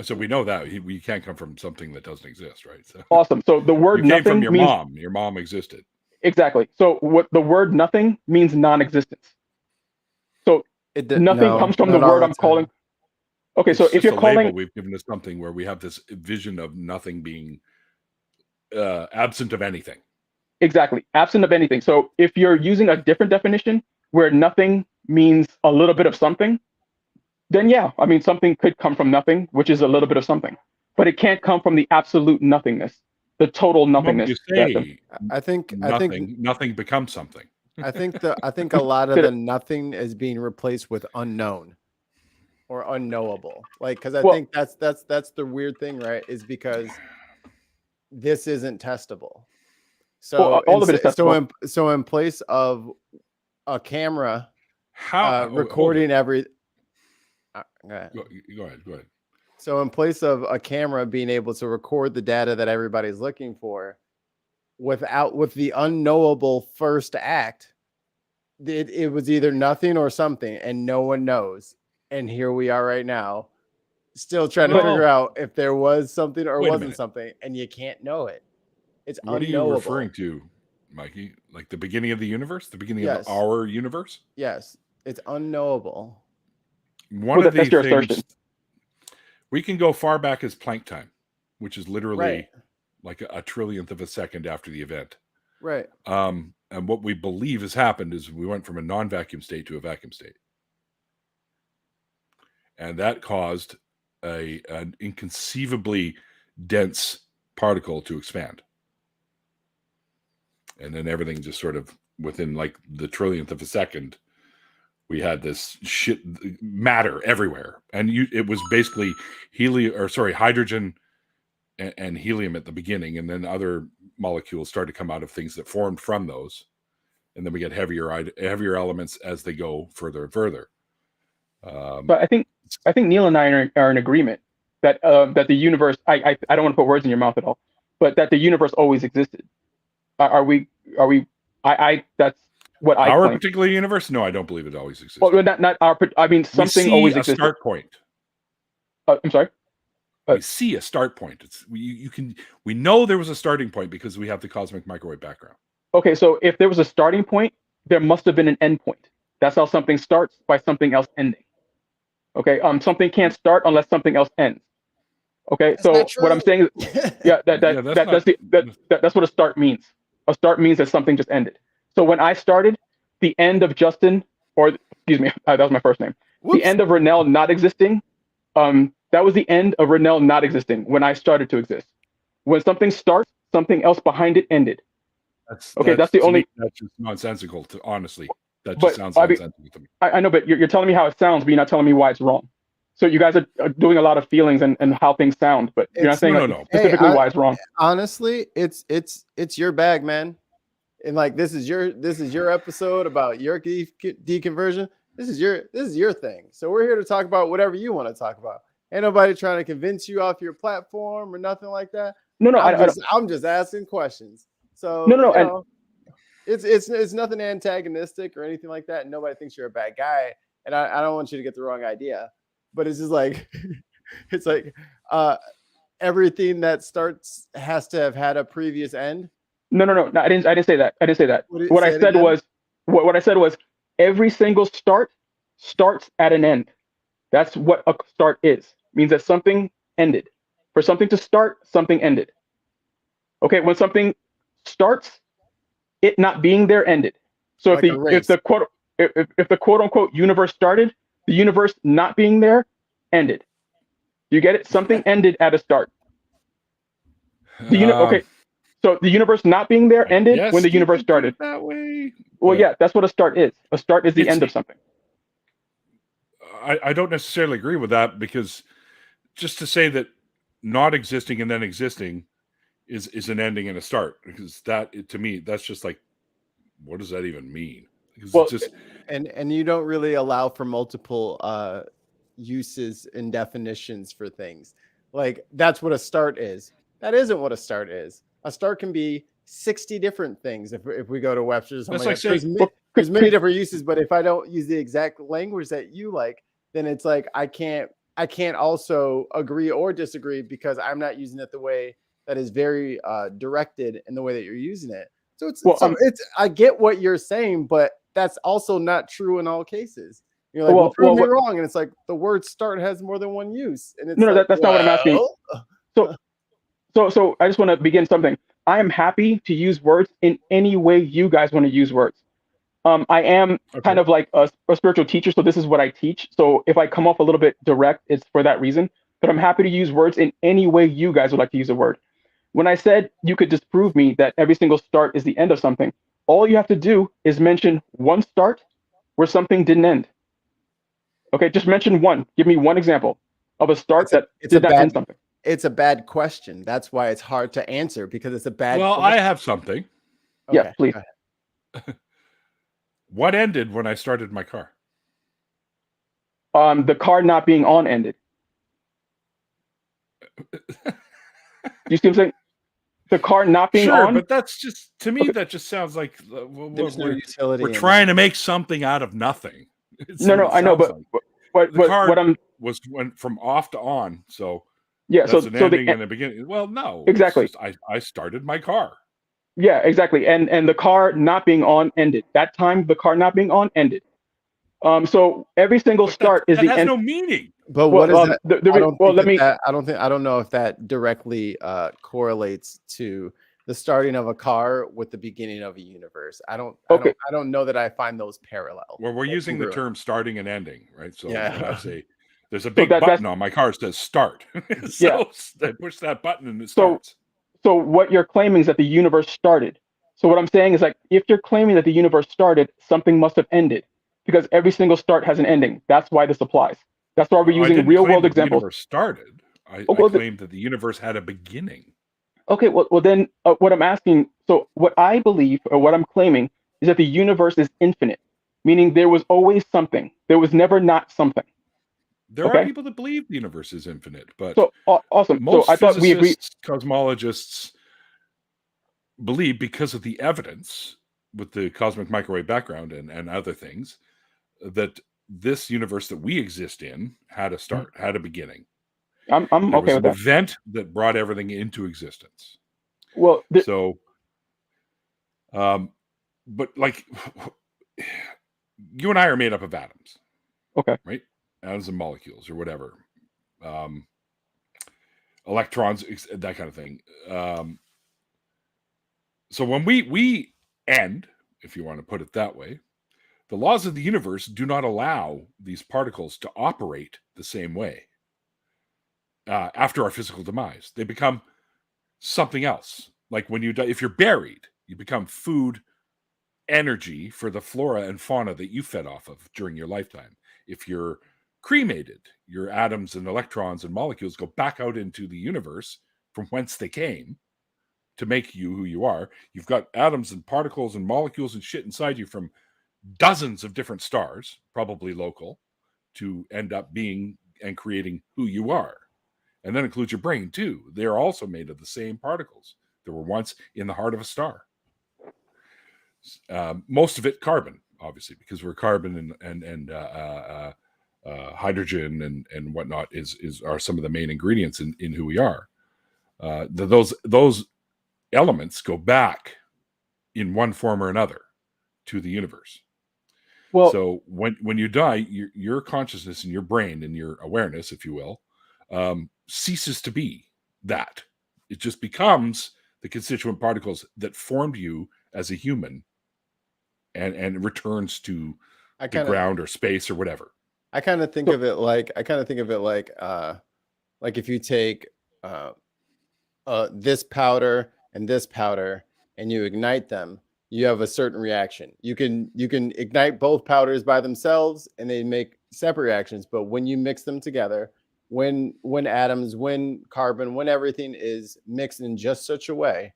So we know that we can't come from something that doesn't exist, right? So, awesome. So the word nothing came from your means, mom. Your mom existed. Exactly. So what the word nothing means, non-existence. So nothing comes from the word I'm calling. Okay, so if you're calling, label we've given to something where we have this vision of nothing being absent of anything. Exactly, absent of anything. So if you're using a different definition where nothing means a little bit of something, then yeah, I mean, something could come from nothing, which is a little bit of something, but it can't come from the absolute nothingness, the total nothingness. I think nothing becomes something. I think a lot of the nothing is being replaced with unknown or unknowable. Like, because I think that's the weird thing, right? Is because this isn't testable. So all of it is testable. So in place of a camera recording every. Go ahead. So in place of a camera being able to record the data that everybody's looking for, with the unknowable first act, it was either nothing or something, and no one knows. And here we are right now, still trying to figure out if there was something or wasn't something, and you can't know it. It's what unknowable. Are you referring to, Mikey? Like the beginning of the universe, the beginning of our universe? Yes, it's unknowable. One of the things we can go far back as Planck time, which is literally like a trillionth of a second after the event. Right. And what we believe has happened is we went from a non-vacuum state to a vacuum state. And that caused an inconceivably dense particle to expand. And then everything just sort of, within like the trillionth of a second, we had this shit matter everywhere. And it was basically hydrogen and helium at the beginning, and then other molecules started to come out of things that formed from those, and then we get heavier elements as they go further and further. But I think Neil and I are in agreement that that the universe. I don't want to put words in your mouth at all, but that the universe always existed. Are we? That's what I our claim. Particular universe. No, I don't believe it always existed. Well, not our. I mean, something always existed. Start point. I'm sorry. We see a start point. We know there was a starting point because we have the cosmic microwave background. Okay, so if there was a starting point, there must have been an end point. That's how something starts, by something else ending. Okay, something can't start unless something else ends. Okay, that's so what I'm saying is, that's what a start means. A start means that something just ended. So when I started, the end of Justin, or excuse me, that was my first name. Whoops. The end of Renel not existing. That was the end of Renel not existing when I started to exist. When something starts, something else behind it ended. That's the only. That's just nonsensical. Honestly, that just sounds nonsensical to me. I know, but you're telling me how it sounds, but you're not telling me why it's wrong. So you guys are doing a lot of feelings and how things sound, but you're not saying specifically why it's wrong. Honestly, it's your bag, man. And like this is your episode about your deconversion. This is your thing. So we're here to talk about whatever you want to talk about. Ain't nobody trying to convince you off your platform or nothing like that. No, I'm just asking questions. So no. It's nothing antagonistic or anything like that. Nobody thinks you're a bad guy, and I don't want you to get the wrong idea. But it's just like it's like everything that starts has to have had a previous end. No. I didn't say that. What I said was every single start starts at an end. That's what a start is. It means that something ended. For something to start, something ended. Okay, when something starts, it not being there ended. So if the quote unquote universe started, the universe not being there ended. You get it? Something ended at a start. Okay. So the universe not being there ended when the universe started. That way. Well, yeah, that's what a start is. A start is the end of something. I don't necessarily agree with that, because just to say that not existing and then existing is an ending and a start, because that, to me, that's just like, what does that even mean? Well, and you don't really allow for multiple uses and definitions for things. Like, that's what a start is. That isn't what a start is. A start can be 60 different things if we go to Webster's. That's like saying, there's many different uses, but if I don't use the exact language that you like, then it's like I can't also agree or disagree because I'm not using it the way that is very directed in the way that you're using it. So I get what you're saying, but that's also not true in all cases. You're like, prove me wrong, and it's like the word "start" has more than one use. And it's that's not what I'm asking. So I just want to begin something. I am happy to use words in any way you guys want to use words. I am kind of like a spiritual teacher, so this is what I teach. So if I come off a little bit direct, it's for that reason. But I'm happy to use words in any way you guys would like to use a word. When I said you could disprove me that every single start is the end of something, all you have to do is mention one start where something didn't end. Okay, just mention one. Give me one example of a start that did not end something. It's a bad question. That's why it's hard to answer, because it's a bad question. Well, I have something. Okay, yeah, please. What ended when I started my car? The car not being on ended. You see what I'm saying? The car not being on. But that's just, to me, that just sounds like there's no utility. We're trying to make something out of nothing. I know, but the car went from off to on. So yeah, that's an ending and a beginning. Well, no, exactly. I started my car. Yeah, exactly. And the car not being on ended. That time, the car not being on ended. So every single start is the end. That has no meaning. But what is that? I don't know if that directly correlates to the starting of a car with the beginning of a universe. I don't know that I find those parallel. Well, we're using the congruent. term starting and ending, right? So Yeah. when I say there's a big button on my car that says start. So I push that button and it starts. So what you're claiming is that the universe started. So what I'm saying is, like, if you're claiming that the universe started, something must have ended, because every single start has an ending. That's why this applies. That's why we're using real world examples. The universe started. I claimed that the universe had a beginning. Okay, well then what I'm asking, so what I believe, or what I'm claiming, is that the universe is infinite, meaning there was always something. There was never not something. There are people that believe the universe is infinite, but so awesome. Most so I thought we agreed. Cosmologists believe, because of the evidence with the cosmic microwave background and other things, that this universe that we exist in had a start, had a beginning. I'm okay with that. An event that brought everything into existence. Well, but like, you and I are made up of atoms. Okay. Right? Atoms and molecules or whatever. Electrons, that kind of thing. So when we end, if you want to put it that way, the laws of the universe do not allow these particles to operate the same way. After our physical demise, they become something else. Like when you die, if you're buried, you become food, energy for the flora and fauna that you fed off of during your lifetime. If you're cremated, your atoms and electrons and molecules go back out into the universe from whence they came to make you who you are. You've got atoms and particles and molecules and shit inside you from dozens of different stars, probably local, to end up being and creating who you are. And that includes your brain too. They're also made of the same particles that were once in the heart of a star. Most of it carbon, obviously, because we're carbon and hydrogen and whatnot are some of the main ingredients in who we are. Those elements go back in one form or another to the universe. Well, so when you die, your consciousness and your brain and your awareness, if you will, ceases to be that. It just becomes the constituent particles that formed you as a human, and returns to the ground or space or whatever. I kind of think of it like if you take this powder and this powder and you ignite them, you have a certain reaction. You can ignite both powders by themselves and they make separate reactions, but when you mix them together, when atoms, when carbon, when everything is mixed in just such a way,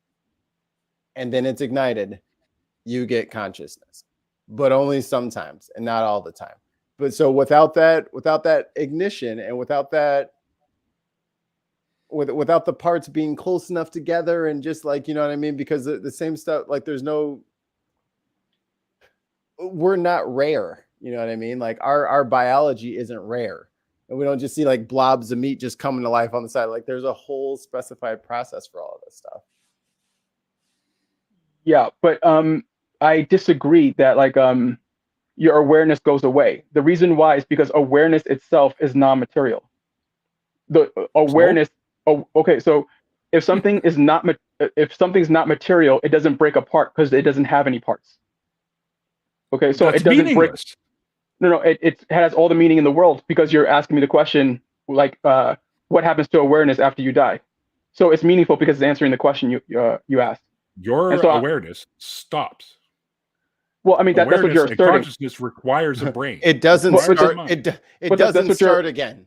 and then it's ignited, you get consciousness, but only sometimes and not all the time. But so without that ignition and without the parts being close enough together and just like, you know what I mean? Because the same stuff, like we're not rare. You know what I mean? Like our biology isn't rare. And we don't just see like blobs of meat just coming to life on the side. Like there's a whole specified process for all of this stuff. Yeah, but I disagree that like your awareness goes away. The reason why is because awareness itself is non-material. The awareness. Oh, okay. So if something is not something's not material, it doesn't break apart because it doesn't have any parts. Okay, so it doesn't break. No, it has all the meaning in the world, because you're asking me the question like what happens to awareness after you die. So it's meaningful because it's answering the question you asked. Your awareness stops. Well, I mean that's what you're asserting. Consciousness requires a brain. It doesn't start. It doesn't start again.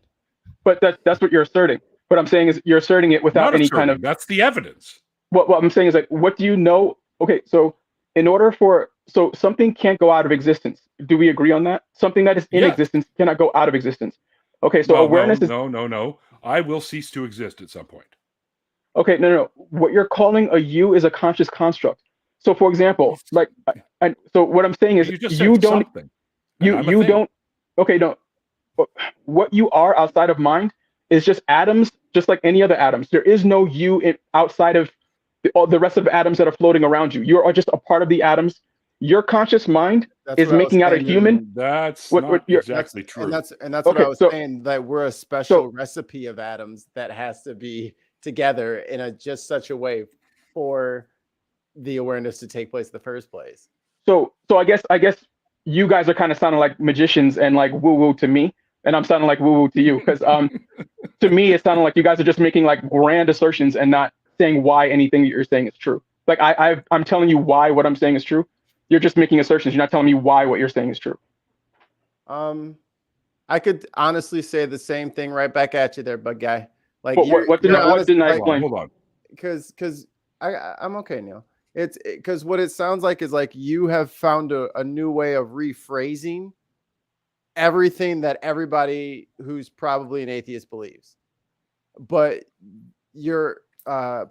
But that's what you're asserting. What I'm saying is you're asserting it without any kind of. That's the evidence. What I'm saying is like, what do you know? Okay, so in order for something can't go out of existence. Do we agree on that? Something that is in existence cannot go out of existence. Okay, so awareness is no. I will cease to exist at some point. Okay, no. What you're calling a you is a conscious construct. So, for example, like, and so what I'm saying is you don't. Okay, no. What you are outside of mind is just atoms, just like any other atoms. There is no you outside of the rest of the atoms that are floating around you. You are just a part of the atoms. Your conscious mind is making out a human. That's not exactly true. And that's what I was saying, that we're a special recipe of atoms that has to be together in just such a way for the awareness to take place in the first place. So I guess you guys are kind of sounding like magicians and like woo woo to me, and I'm sounding like woo woo to you, because to me it sounded like you guys are just making like grand assertions and not saying why anything that you're saying is true. Like I'm telling you why what I'm saying is true. You're just making assertions. You're not telling me why what you're saying is true. I could honestly say the same thing right back at you there, bug guy. Like what didn't I explain? Hold on. Because I'm okay, Neil. It's because what it sounds like is like you have found a new way of rephrasing everything that everybody who's probably an atheist believes, but you're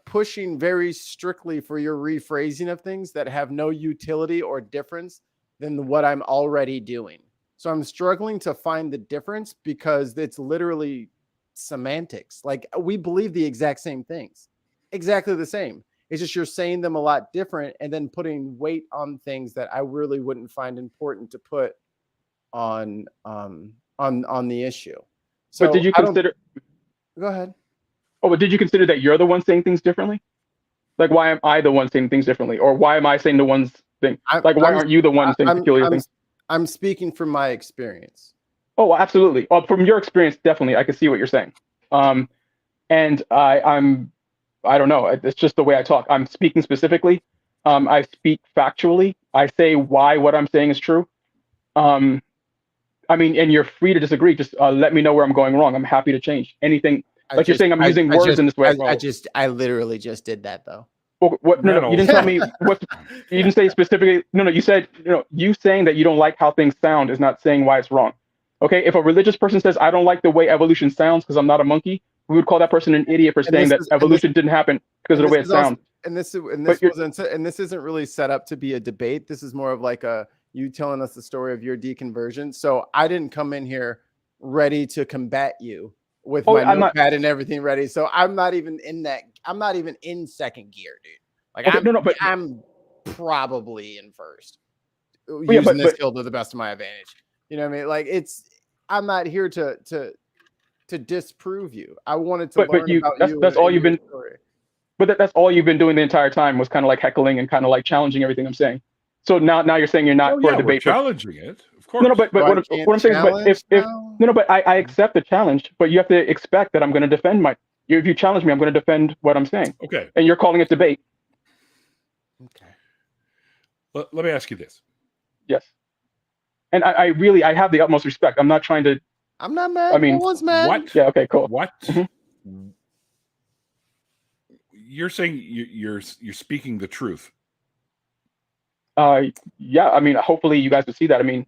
pushing very strictly for your rephrasing of things that have no utility or difference than what I'm already doing. So I'm struggling to find the difference because it's literally semantics. Like we believe the exact same things, exactly the same. It's just you're saying them a lot different and then putting weight on things that I really wouldn't find important to put on the issue. So but did you consider? Go ahead. Oh, but did you consider that you're the one saying things differently? Like, why am I the one saying things differently, or why am I saying the one's thing? Like, why aren't you the one saying peculiar things? I'm speaking from my experience. Oh, absolutely. From your experience, definitely, I can see what you're saying. And I don't know. It's just the way I talk. I'm speaking specifically. I speak factually. I say why what I'm saying is true. I mean, and you're free to disagree. Just let me know where I'm going wrong. I'm happy to change anything. Like you're saying, I'm using words in this way. I literally just did that though. Well, no, you didn't tell me what. You didn't say specifically. No, you said, you saying that you don't like how things sound is not saying why it's wrong. Okay, if a religious person says I don't like the way evolution sounds because I'm not a monkey, we would call that person an idiot for saying that evolution didn't happen because of the way it sounds. This isn't really set up to be a debate. This is more of like you telling us the story of your deconversion. So I didn't come in here ready to combat you with my notepad and everything ready. So I'm not even in that. I'm not even in second gear, dude. Like I'm probably in first, using this skill to the best of my advantage. You know what I mean? Like I'm not here to disprove you. I wanted to learn about you. That's all you've been. But that's all you've been doing the entire time was kind of like heckling and kind of like challenging everything I'm saying. So now you're saying you're not for a debate. We're challenging it, of course. No, but what I'm saying is, but I accept the challenge, but you have to expect that I'm going to defend if you challenge me, I'm going to defend what I'm saying. Okay. And you're calling it debate. Okay. Let me ask you this. Yes. And I really have the utmost respect. I'm not trying to. I'm not mad. I mean, no one's mad. What? Yeah. Okay. Cool. What? Mm-hmm. You're saying you're speaking the truth. Yeah. I mean, hopefully you guys would see that. I mean,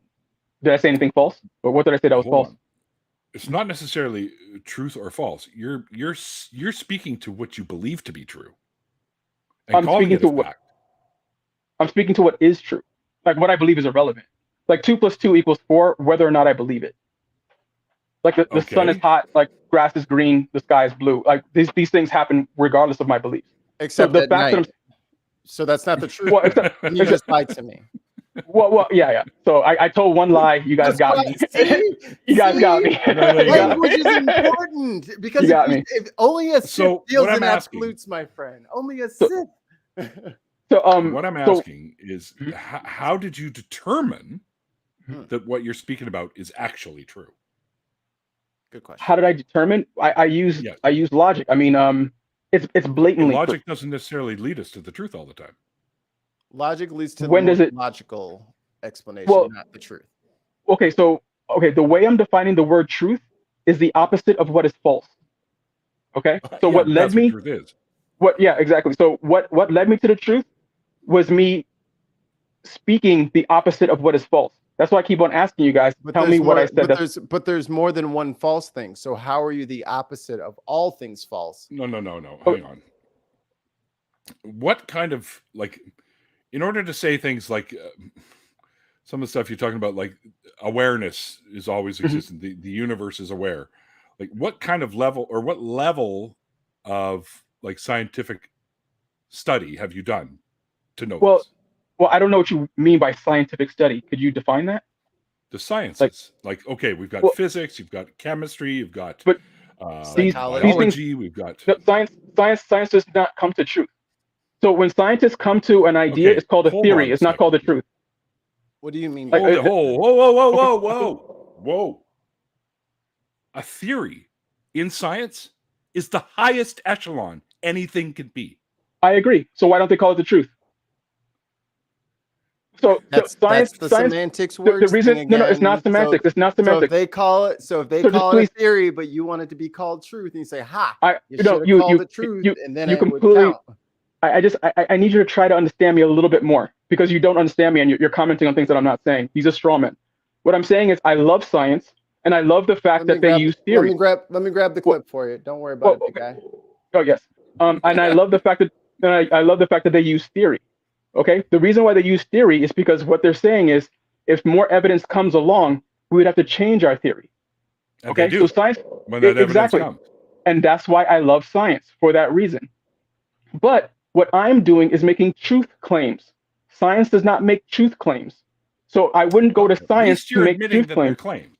did I say anything false? Or what did I say that was false? It's not necessarily truth or false. You're speaking to what you believe to be true. And I'm speaking to what. I'm speaking to what is true. Like what I believe is irrelevant. Like 2 + 2 = 4, whether or not I believe it. Like the sun is hot, like grass is green, the sky is blue. Like these things happen regardless of my beliefs. Except so the fact that so that's not the truth. Well, you just lied to me. Well, yeah. So I told one lie. You guys got me. You guys got me. Language is important because you got me. If only a Sith deals in absolutes, my friend. Only a Sith. So what I'm asking is, how did you determine that what you're speaking about is actually true? Good question. How did I determine? I use logic. I mean, it's blatantly. Logic doesn't necessarily lead us to the truth all the time. Logic leads to the logical explanation, not the truth. Okay, so the way I'm defining the word truth is the opposite of what is false. Okay, so what led me? What truth is. Yeah, exactly. So what led me to the truth was me speaking the opposite of what is false. That's why I keep on asking you guys. Tell me what I said. But there's more than one false thing. So how are you the opposite of all things false? No. Hang on. What kind of in order to say things like some of the stuff you're talking about, like awareness is always existent. The universe is aware. Like what kind of level or what level of scientific study have you done to know this? Well, I don't know what you mean by scientific study. Could you define that? The sciences, okay, we've got physics, you've got chemistry, you've got psychology. We've got science does not come to truth. So when scientists come to an idea, Okay, it's called a hold on theory. a It's not second. called the truth. What do you mean? Like, Hold it. Whoa. A theory in science is the highest echelon anything can be. I agree. So why don't they call it the truth? So That's science, the science. semantics The words reason, thing no, it's not again. semantics. It's not So if semantics. they call it, So a just theory, but you want it to be called truth, and you say, "Ha, you no, should have called it truth," and then it would completely. count. I need you to try to understand me a little bit more, because you don't understand me and you're commenting on things that I'm not saying. These are straw men. What I'm saying is I love science and I love the fact that they use theory. Let me grab the clip for you. Don't worry about it, big guy. Oh yes. And I love the fact that I love the fact that they use theory. Okay. The reason why they use theory is because what they're saying is if more evidence comes along, we would have to change our theory. And okay. they do So science, when that exactly. evidence comes. And that's why I love science, for that reason. But what I'm doing is making truth claims. Science does not make truth claims. So I wouldn't go to science to make truth claims. Claim.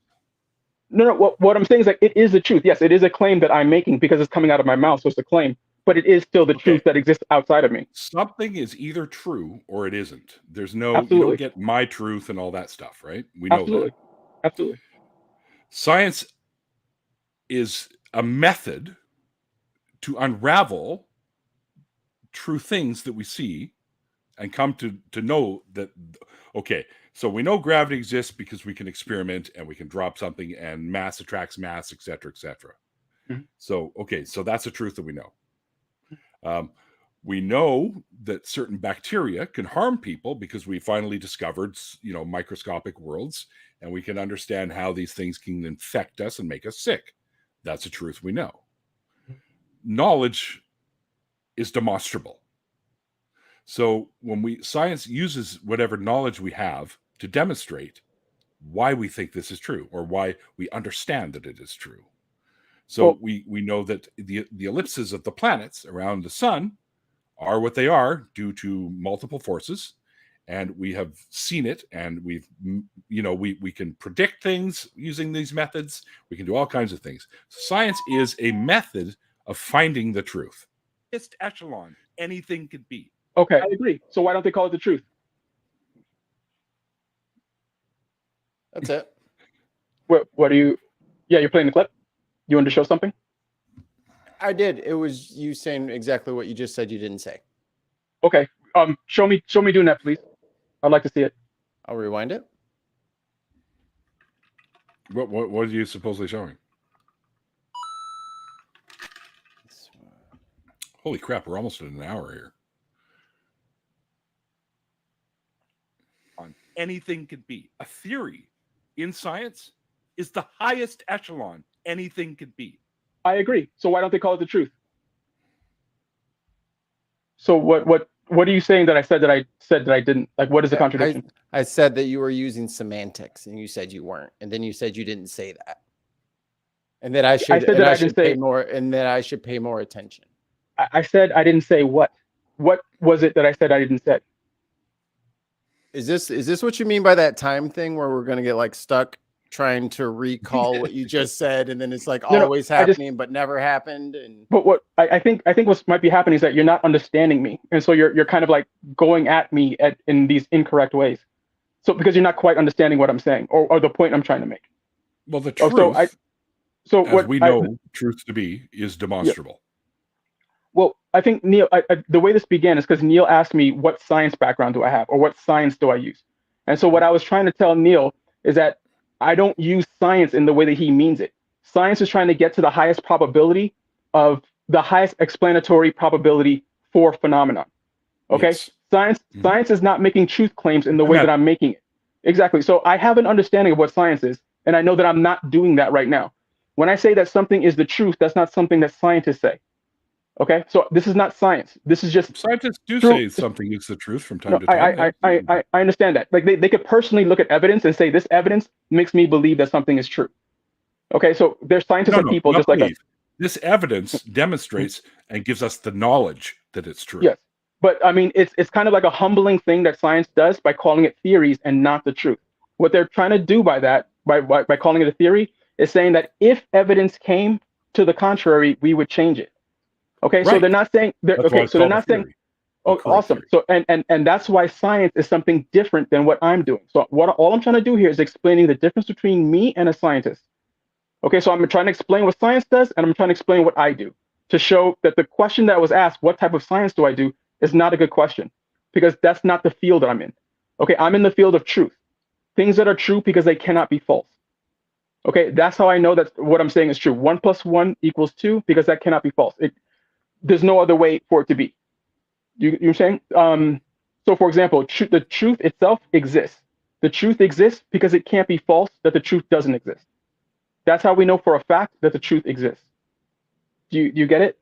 No. What I'm saying is like it is the truth. Yes, it is a claim that I'm making because it's coming out of my mouth, so it's a claim. But it is still the truth that exists outside of me. Something is either true or it isn't. There's no, Absolutely. you don't get my truth and all that stuff, right? We know that. Absolutely. Science is a method to unravel true things that we see and come to know that, okay, so we know gravity exists because we can experiment and we can drop something and mass attracts mass, et cetera, et cetera. Mm-hmm. So, okay, so that's a truth that we know. We know that certain bacteria can harm people because we finally discovered, microscopic worlds, and we can understand how these things can infect us and make us sick. That's a truth we know. Knowledge is demonstrable. So when science uses whatever knowledge we have to demonstrate why we think this is true or why we understand that it is true. So we know that the ellipses of the planets around the sun are what they are due to multiple forces, and we have seen it, and we can predict things using these methods. We can do all kinds of things. Science is a method of finding the truth. Highest echelon anything could be. Okay, I agree. So why don't they call it the truth? That's it. What are you? Yeah, you're playing the clip. You wanted to show something? I did. It was you saying exactly what you just said you didn't say. Okay. Show me doing that, please. I'd like to see it. I'll rewind it. What are you supposedly showing? Holy crap, we're almost at an hour here. Anything could be. A theory in science is the highest echelon anything could be. I agree. So why don't they call it the truth? So what are you saying that I said that I didn't? Like, what is the contradiction? I said that you were using semantics, and you said you weren't, and then you said you didn't say that, and that I should pay more attention. I said I didn't say what. What was it that I said I didn't say? Is this what you mean by that time thing where we're gonna get like stuck trying to recall what you just said, and then it's like always happening but never happened? And but what I think what might be happening is that you're not understanding me, and so you're kind of like going at me in these incorrect ways. So because you're not quite understanding what I'm saying or the point I'm trying to make. Well, the truth, so as we know truth to be, is demonstrable. Yeah. Well, I think Neil, the way this began is because Neil asked me what science background do I have or what science do I use. And so what I was trying to tell Neil is that I don't use science in the way that he means it. Science is trying to get to the highest probability of the highest explanatory probability for phenomenon. Okay. Yes. Science is not making truth claims in the way that I'm making it. Exactly. So I have an understanding of what science is, and I know that I'm not doing that right now. When I say that something is the truth, that's not something that scientists say. Okay, so this is not science. This is just scientists do say something is the truth from time to time. I understand that. Like they could personally look at evidence and say this evidence makes me believe that something is true. Okay, so there's scientists and people just like us. This evidence demonstrates and gives us the knowledge that it's true. Yes, but I mean it's kind of like a humbling thing that science does by calling it theories and not the truth. What they're trying to do by that, by calling it a theory, is saying that if evidence came to the contrary, we would change it. Okay, right. So they're not saying Oh, correct awesome. theory. So, and that's why science is something different than what I'm doing. So all I'm trying to do here is explaining the difference between me and a scientist. Okay, so I'm trying to explain what science does, and I'm trying to explain what I do to show that the question that was asked, what type of science do I do, is not a good question, because that's not the field that I'm in. Okay, I'm in the field of truth. Things that are true because they cannot be false. Okay, that's how I know that what I'm saying is true. 1 + 1 = 2 because that cannot be false. There's no other way for it to be. You're saying? So, for example, the truth itself exists. The truth exists because it can't be false that the truth doesn't exist. That's how we know for a fact that the truth exists. Do you get it?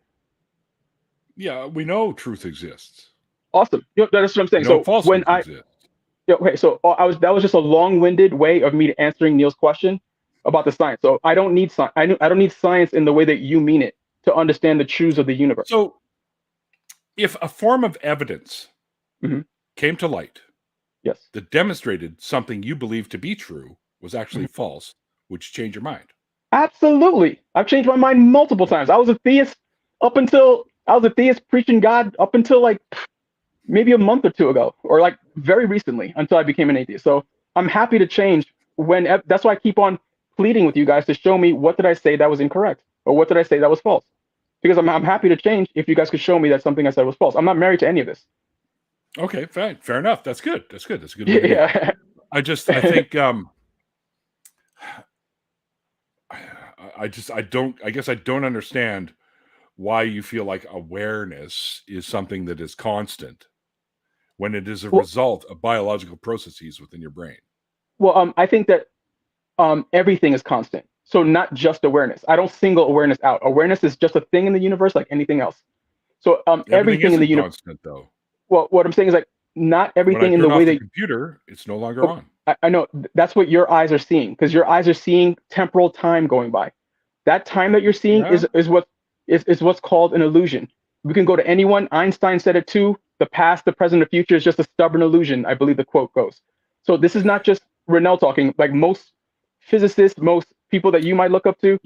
Yeah, we know truth exists. Awesome. That's what I'm saying. We know So falsehood exists. okay, so that was just a long-winded way of me answering Neil's question about the science. So I don't need science. I don't need science in the way that you mean it to understand the truths of the universe. So, if a form of evidence Mhm. came to light Yes. that demonstrated something you believed to be true was actually false, would you change your mind? Absolutely. I've changed my mind multiple times. I was a theist preaching God up until like maybe a month or two ago, or like very recently, until I became an atheist. So I'm happy to change that's why I keep on pleading with you guys to show me what did I say that was incorrect, or what did I say that was false. Because I'm happy to change if you guys could show me that something I said was false. I'm not married to any of this. Okay, fine, fair enough. That's good. That's good. That's a good way to be. Yeah. I think I guess I don't understand why you feel like awareness is something that is constant when it is a result of biological processes within your brain. Well, I think that everything is constant. So not just awareness. I don't single awareness out. Awareness is just a thing in the universe like anything else. So everything in the universe. Constant, though. Well, what I'm saying is like not everything in the way that computer, it's no longer on. I know that's what your eyes are seeing, because your eyes are seeing temporal time going by. That time that you're seeing is what's called an illusion. We can go to anyone. Einstein said it too. The past, the present, the future is just a stubborn illusion, I believe the quote goes. So this is not just Renel talking. Like most physicists, most people that you might look up to,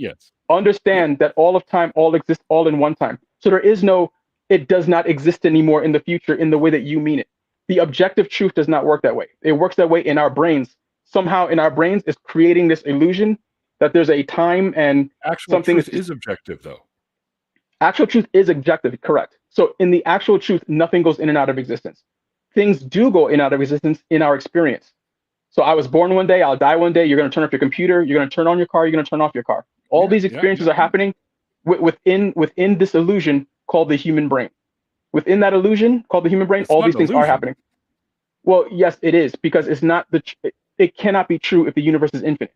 understand that all of time all exists all in one time. So there is no, it does not exist anymore in the future in the way that you mean it. The objective truth does not work that way. It works that way in our brains. Somehow in our brains is creating this illusion that there's a time and actual something truth is objective, though. Actual truth is objective, correct. So in the actual truth, nothing goes in and out of existence. Things do go in and out of existence in our experience. So I was born one day, I'll die one day, you're going to turn off your computer, you're going to turn on your car, you're going to turn off your car. All these experiences are happening within this illusion called the human brain. Within that illusion called the human brain, all these things are happening. Well, yes, it is, because it's not it cannot be true if the universe is infinite.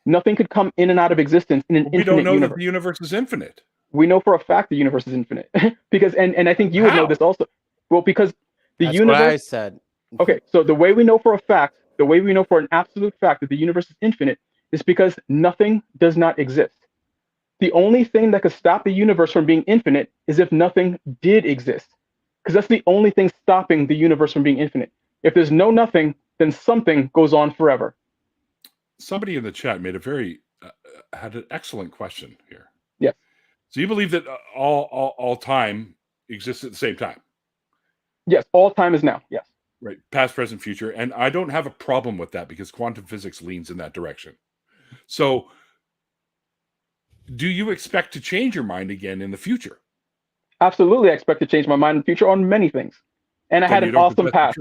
Nothing could come in and out of existence in an infinite universe. We don't know that the universe is infinite. We know for a fact the universe is infinite. because and I think you would know this also. Well, because That's universe. what I said. Okay, so the way we know for a fact, the way we know for an absolute fact that the universe is infinite is because nothing does not exist. The only thing that could stop the universe from being infinite is if nothing did exist. Because that's the only thing stopping the universe from being infinite. If there's no nothing, then something goes on forever. Somebody in the chat made had an excellent question here. Yes. So you believe that all time exists at the same time? Yes, all time is now. Yes. Right, past, present, future. And I don't have a problem with that because quantum physics leans in that direction. So do you expect to change your mind again in the future? Absolutely, I expect to change my mind in the future on many things. And I had an awesome past.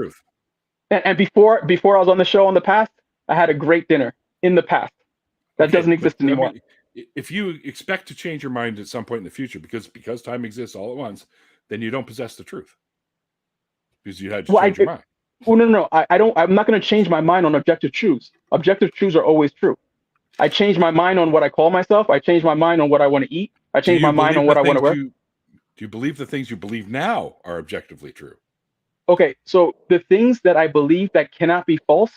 And before I was on the show on the past, I had a great dinner in the past. That doesn't exist anymore. If you expect to change your mind at some point in the future because time exists all at once, then you don't possess the truth. Because you had to change your mind. Well, no. I'm not going to change my mind on objective truths. Objective truths are always true. I change my mind on what I call myself. I change my mind on what I want to eat. I change my mind on what I want to wear. Do you believe the things you believe now are objectively true? Okay, so the things that I believe that cannot be false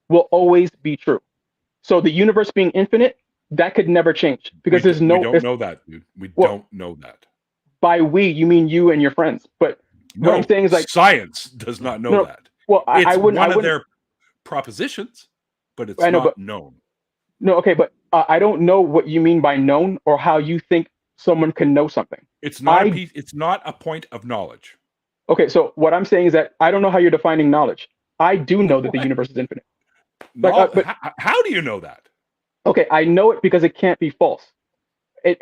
will always be true. So the universe being infinite, that could never change because there's no. We don't know that, dude. We don't know that. By we, you mean you and your friends. But what I'm saying is like science does not know that. Well, I wouldn't. One of their propositions, but it's not known. No, okay, but I don't know what you mean by known or how you think someone can know something. It's not. It's not a point of knowledge. Okay, so what I'm saying is that I don't know how you're defining knowledge. I do know that the universe is infinite. But how do you know that? Okay, I know it because it can't be false. It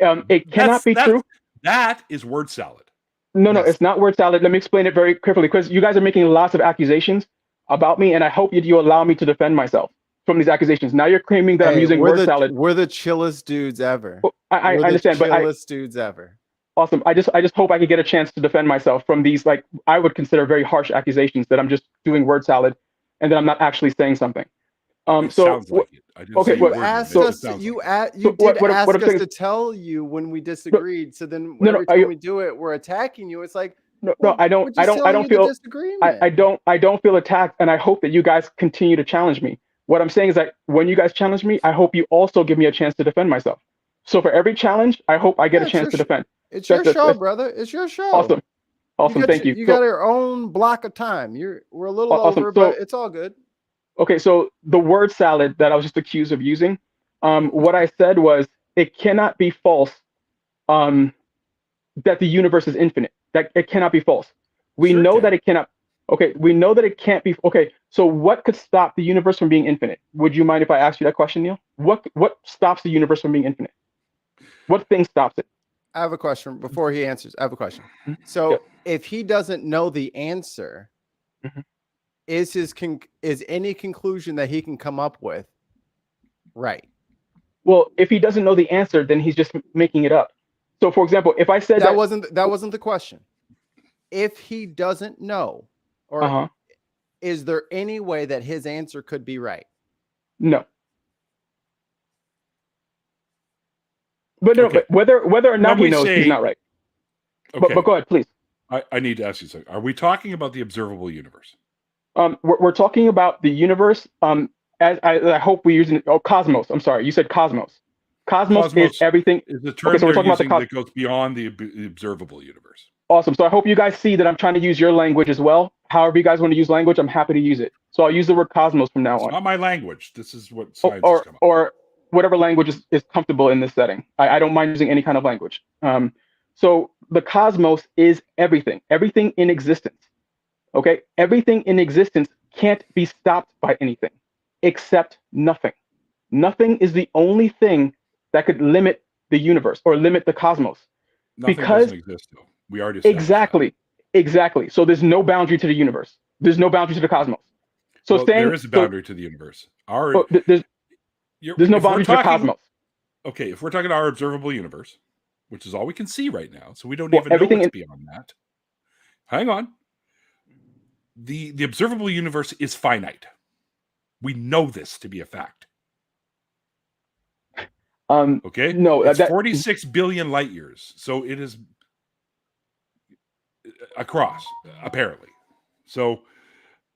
cannot be true. That is word salad. No, it's not word salad. Let me explain it very carefully, because you guys are making lots of accusations about me, and I hope you allow me to defend myself from these accusations. Now you're claiming that I'm using word salad. We're the chillest dudes ever. Well, I understand, but chillest dudes ever. Awesome. I just hope I could get a chance to defend myself from these, like, I would consider very harsh accusations that I'm just doing word salad and that I'm not actually saying something. It sounds like it. I didn't say you asked us. You did ask us to tell you when we disagreed. So then every time we do it, we're attacking you. It's like no, I don't feel attacked, and I hope that you guys continue to challenge me. What I'm saying is that when you guys challenge me, I hope you also give me a chance to defend myself. So for every challenge, I hope I get a chance to defend. It's your show, brother. It's your show. Awesome. Thank you. You got your own block of time. We're a little over, but it's all good. Okay, so the word salad that I was just accused of using, what I said was it cannot be false that the universe is infinite. That it cannot be false. We know that it cannot. Okay, we know that it can't be. Okay, so what could stop the universe from being infinite? Would you mind if I asked you that question, Neil? What stops the universe from being infinite? What thing stops it? I have a question before he answers. I have a question. So if he doesn't know the answer, is any conclusion that he can come up with right? Well, if he doesn't know the answer, then he's just making it up. So, for example, if I said that wasn't the question. If he doesn't know, or is there any way that his answer could be right? No. But no, but whether or not he knows, he's not right. Okay. But go ahead, please. I need to ask you something. Are we talking about the observable universe? We're talking about the universe. As I hope we're using cosmos. I'm sorry, you said cosmos. Cosmos is everything. Is the term we're talking about that goes beyond the observable universe. Awesome. So I hope you guys see that I'm trying to use your language as well. However you guys want to use language, I'm happy to use it. So I'll use the word cosmos from now on. It's not my language. This is what science has come up with. Or whatever language is comfortable in this setting. I don't mind using any kind of language. So the cosmos is everything in existence. Okay, everything in existence can't be stopped by anything except nothing. Nothing is the only thing that could limit the universe or limit the cosmos. Nothing doesn't exist, though. We already said exactly. So there's no boundary to the universe. There's no boundary to the cosmos. So there is a boundary to the universe. There's no boundary to the cosmos. Okay, if we're talking our observable universe, which is all we can see right now, so we don't even know what's beyond that. Hang on. The observable universe is finite. We know this to be a fact. Okay? No, it's 46 billion light years. So it is across, apparently. So,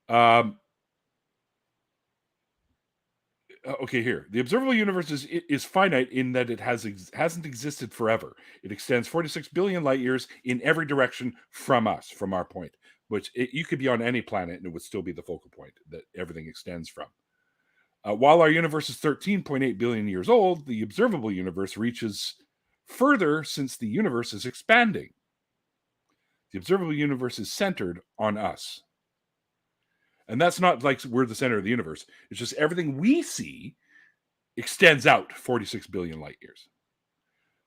okay, here. The observable universe is finite in that it hasn't existed forever. It extends 46 billion light years in every direction from us, from our point. Which you could be on any planet and it would still be the focal point that everything extends from. While our universe is 13.8 billion years old, the observable universe reaches further since the universe is expanding. The observable universe is centered on us. And that's not like we're the center of the universe. It's just everything we see extends out 46 billion light years.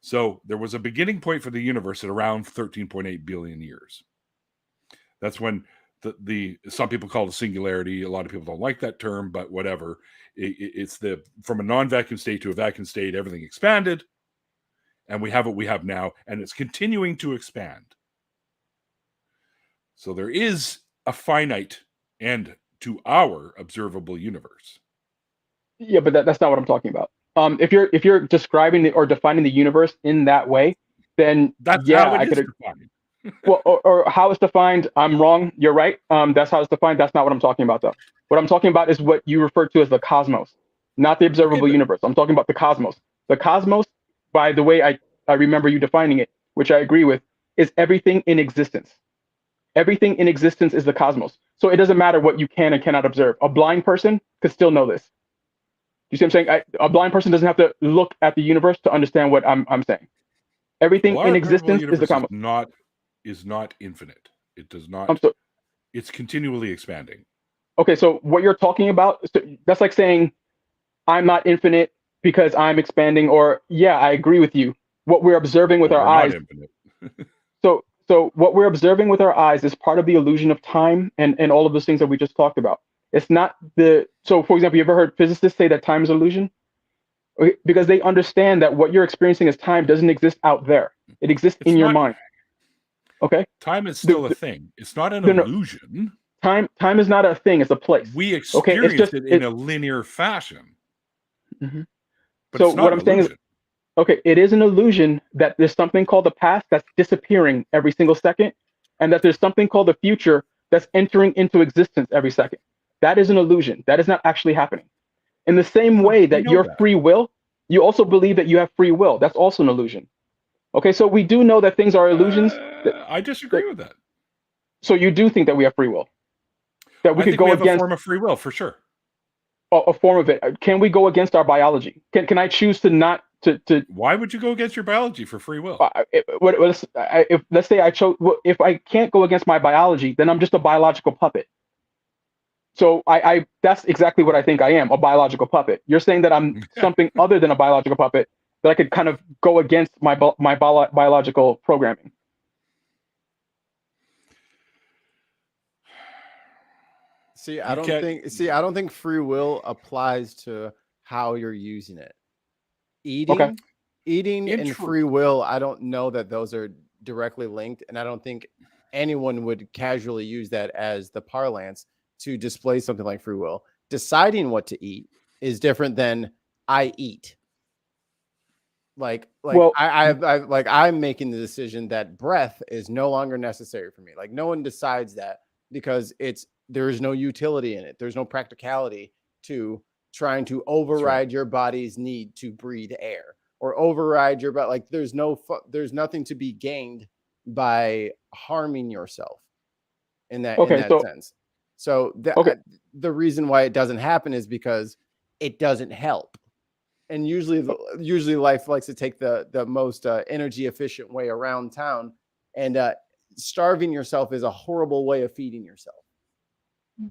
So there was a beginning point for the universe at around 13.8 billion years. That's when some people call it a singularity. A lot of people don't like that term, but whatever. It's from a non-vacuum state to a vacuum state, everything expanded, and we have what we have now, and it's continuing to expand. So there is a finite end to our observable universe. Yeah, but that's not what I'm talking about. If you're describing or defining the universe in that way, then that's how it is defined. Well, or how it's defined, I'm wrong. You're right. That's how it's defined. That's not what I'm talking about, though. What I'm talking about is what you refer to as the cosmos, not the observable universe. I'm talking about the cosmos. The cosmos, by the way I remember you defining it, which I agree with, is everything in existence. Everything in existence is the cosmos. So it doesn't matter what you can and cannot observe. A blind person could still know this. You see what I'm saying? A blind person doesn't have to look at the universe to understand what I'm saying. Everything in existence is the cosmos. Is not infinite. It does not. It's continually expanding. Okay, so what you're talking about, that's like saying I'm not infinite because I'm expanding, or yeah, I agree with you. What we're observing with our eyes. Not infinite. So what we're observing with our eyes is part of the illusion of time and all of those things that we just talked about. It's not so for example, you ever heard physicists say that time is illusion? Okay, because they understand that what you're experiencing as time doesn't exist out there. It exists in your mind. Okay? Time is still a thing. It's not an illusion. Time is not a thing, it's a place. We experience it in a linear fashion. Mm-hmm. But so it's not what I'm saying is, okay, it is an illusion that there's something called the past that's disappearing every single second, and that there's something called the future that's entering into existence every second. That is an illusion. That is not actually happening. In the same way that your free will, you also believe that you have free will. That's also an illusion. Okay, so we do know that things are illusions. I disagree with that. So you do think that we have free will? That we could go against a form of free will, for sure. A form of it. Can we go against our biology? Can I choose to not to? Why would you go against your biology for free will? If let's say I chose, if I can't go against my biology, then I'm just a biological puppet. So that's exactly what I think I am, a biological puppet. You're saying that I'm something other than a biological puppet, that I could kind of go against my biological programming. I don't think free will applies to how you're using it. Eating and free will, I don't know that those are directly linked, and I don't think anyone would casually use that as the parlance to display something like free will. Deciding what to eat is different than I eat. I'm making the decision that breath is no longer necessary for me. Like, no one decides that because there is no utility in it. There's no practicality to trying to override your body's need to breathe air or override your body. Like, there's nothing to be gained by harming yourself in that sense. So the reason why it doesn't happen is because it doesn't help. And usually life likes to take the most energy efficient way around town, and starving yourself is a horrible way of feeding yourself.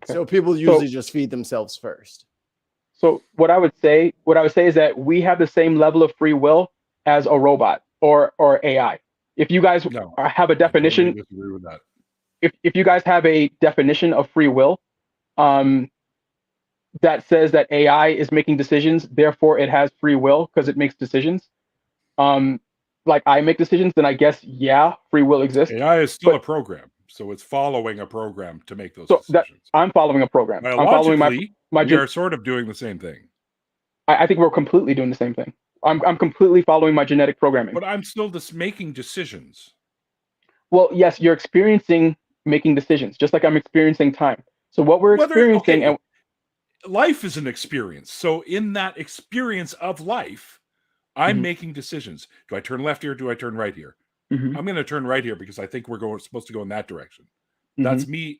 Okay. So people usually just feed themselves first. So what I would say is that we have the same level of free will as a robot or AI. If you guys have a definition, I totally disagree with that. If you guys have a definition of free will, that says that AI is making decisions, therefore it has free will because it makes decisions. Like I make decisions, then I guess free will exists. AI is still a program, so it's following a program to make those decisions. I'm following a program. I'm following we are sort of doing the same thing. I think we're completely doing the same thing. I'm completely following my genetic programming. But I'm still just making decisions. Well, yes, you're experiencing making decisions, just like I'm experiencing time. So what we're experiencing, and life is an experience. So in that experience of life, I'm making decisions. Do I turn left here? Do I turn right here? I'm going to turn right here because I think we're supposed to go in that direction. That's me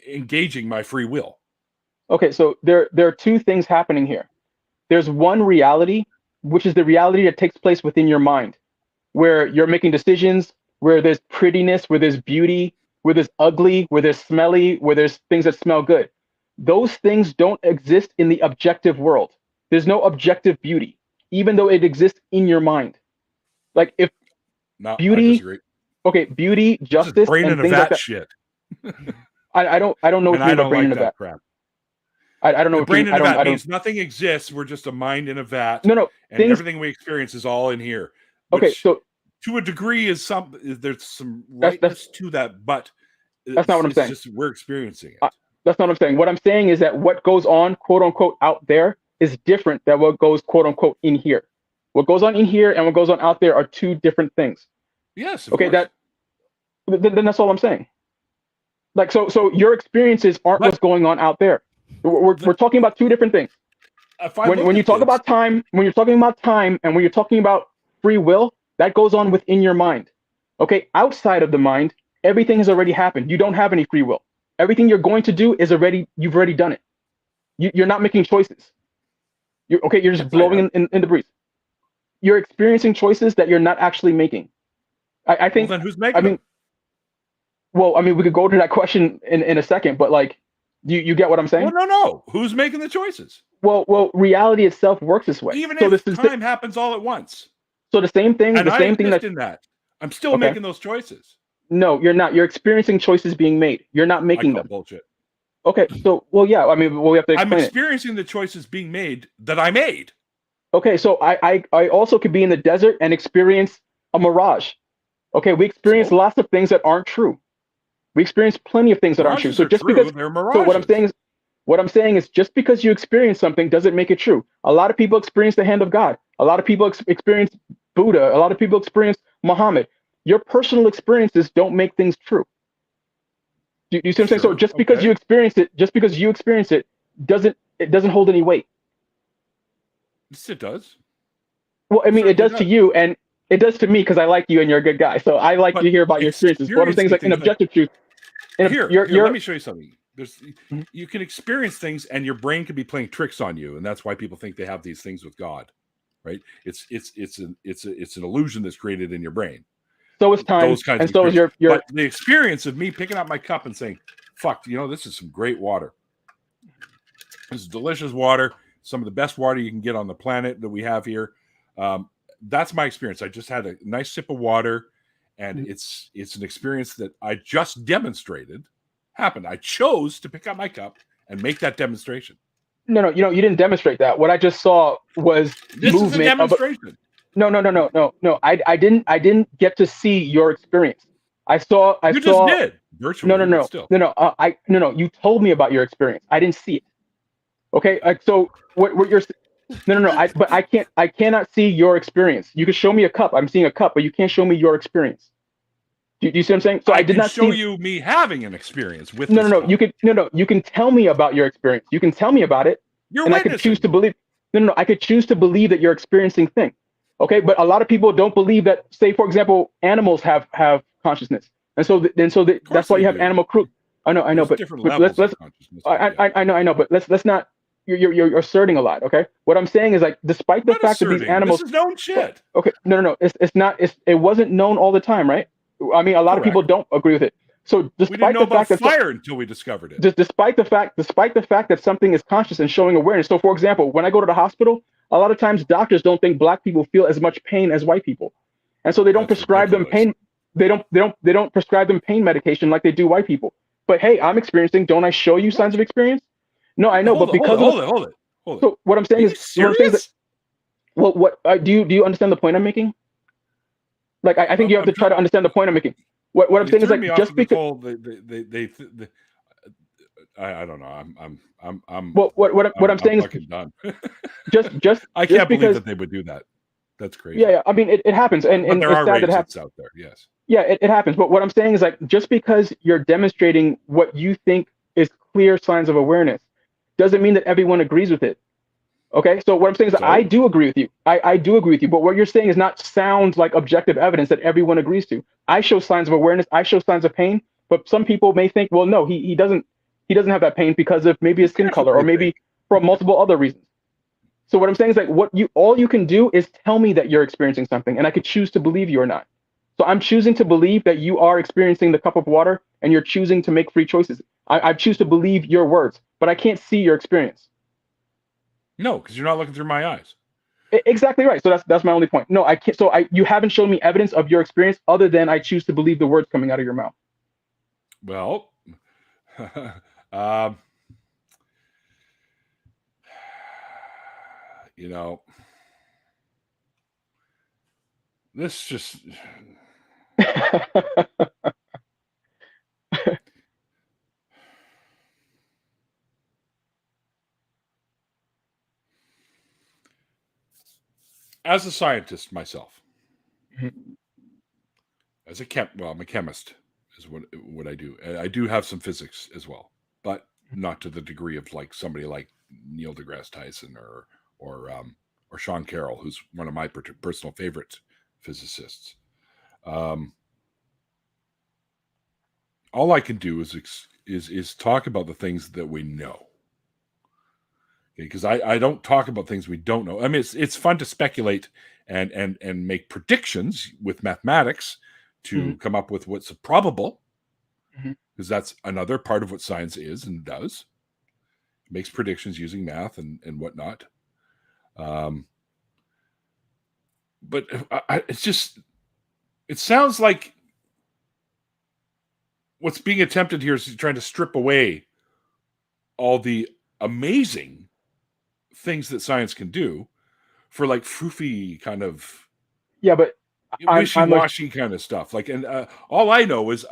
engaging my free will. Okay, so there are two things happening here. There's one reality, which is the reality that takes place within your mind, where you're making decisions, where there's prettiness, where there's beauty, where there's ugly, where there's smelly, where there's things that smell good. Those things don't exist in the objective world. There's no objective beauty, even though it exists in your mind. Like if beauty, beauty, justice, brain and in a things vat like that. Shit. I don't know what you mean by brain in a vat. Crap. I don't know what brain in a vat means nothing exists. We're just a mind in a vat. No, and everything we experience is all in here. Okay, so to a degree there's some rightness to that, but that's not what I'm saying. Just we're experiencing it. That's not what I'm saying. What I'm saying is that what goes on, quote unquote, out there is different than what goes, quote unquote, in here. What goes on in here and what goes on out there are two different things. Yes. Okay. Then that's all I'm saying. Like so your experiences aren't what's going on out there. We're talking about two different things. When you talk about time, when you're talking about time, and when you're talking about free will, that goes on within your mind. Okay. Outside of the mind, everything has already happened. You don't have any free will. Everything you're going to do is you've already done it. You're not making choices. You're just blowing in the breeze. You're experiencing choices that you're not actually making. I think. Well, then who's making them? Well, I mean, we could go to that question in a second, but like, you get what I'm saying? Well, no. Who's making the choices? Well, reality itself works this way. Even so if this is time happens all at once. So the same thing, And the same thing in that. I'm still making those choices. No, you're not. You're experiencing choices being made. You're not making them. Bullshit. Okay, so we have to explain I'm experiencing the choices being made that I made. Okay, so I also could be in the desert and experience a mirage. Okay, we experience lots of things that aren't true. We experience plenty of things that aren't true. So just because they're mirages. So what I'm saying is just because you experience something doesn't make it true. A lot of people experience the hand of God. A lot of people experience Buddha. A lot of people experience Muhammad. Your personal experiences don't make things true. Do you see what I'm saying? So just because you experience it, doesn't hold any weight. Yes, it does. Well, I mean, it does to you, and it does to me because I like you and you're a good guy. So I like to hear about your experiences. What I'm saying is like an objective truth. Here, let me show you something. You can experience things, and your brain can be playing tricks on you, and that's why people think they have these things with God, right? It's an illusion that's created in your brain. So is time, those kinds and of so is your. But the experience of me picking up my cup and saying, "Fuck, this is some great water. This is delicious water. Some of the best water you can get on the planet that we have here." That's my experience. I just had a nice sip of water, and it's an experience that I just demonstrated happened. I chose to pick up my cup and make that demonstration. No, you didn't demonstrate that. What I just saw was this is a demonstration. No. I didn't get to see your experience. I saw. You just did virtually. No. You told me about your experience. I didn't see it. Okay. So what you're. No. I cannot see your experience. You can show me a cup. I'm seeing a cup, but you can't show me your experience. Do you see what I'm saying? So I did not show you me having an experience with. No. You can tell me about your experience. You can tell me about it. You're and witnessing. I could choose to believe. No. I could choose to believe that you're experiencing thing. Okay, but a lot of people don't believe that. Say, for example, animals have consciousness, and so that's why you have animal crew. I know, There's but different levels of consciousness. I know, but let's not. You're asserting a lot. Okay, what I'm saying is like, despite the fact that these animals, this is known shit. Okay, no, it's not. It wasn't known all the time, right? I mean, a lot of people don't agree with it. So despite the fact that fire until we discovered it. Despite the fact that something is conscious and showing awareness. So, for example, when I go to the hospital, a lot of times doctors don't think Black people feel as much pain as white people, and so they don't prescribe them pain. They don't prescribe them pain medication like they do white people. But hey, I'm experiencing. Don't I show you signs of experience? No, I know, but because hold it. So what I'm saying is, what do you understand the point I'm making? Like I think you have to try to understand the point I'm making. What I'm saying is like just because I don't know. I'm what I'm saying is done. just I can't believe that they would do that. That's crazy. Yeah. I mean, it happens, and there it's are sad that it happens out there. Yes. Yeah, it happens. But what I'm saying is like just because you're demonstrating what you think is clear signs of awareness doesn't mean that everyone agrees with it. Okay, so what I'm saying is I do agree with you. I do agree with you. But what you're saying is not sounds like objective evidence that everyone agrees to. I show signs of awareness. I show signs of pain. But some people may think, well, no, he doesn't have that pain because of maybe his skin color or maybe for multiple other reasons. So what I'm saying is like all you can do is tell me that you're experiencing something, and I could choose to believe you or not. So I'm choosing to believe that you are experiencing the cup of water, and you're choosing to make free choices. I choose to believe your words, but I can't see your experience. No, because you're not looking through my eyes. Exactly right. So that's my only point. No, I can't. So you haven't shown me evidence of your experience other than I choose to believe the words coming out of your mouth. Well, this just. As a scientist myself, as I'm a chemist is what I do. I do have some physics as well, but not to the degree of like somebody like Neil deGrasse Tyson or Sean Carroll, who's one of my personal favorite physicists. All I can do is talk about the things that we know. Because I don't talk about things we don't know. I mean, it's fun to speculate and make predictions with mathematics to come up with what's probable. because that's another part of what science is and does. It makes predictions using math and whatnot. But it sounds like what's being attempted here is trying to strip away all the amazing things that science can do for like foofy kind of but wishy-washy kind of stuff. Like, and all I know is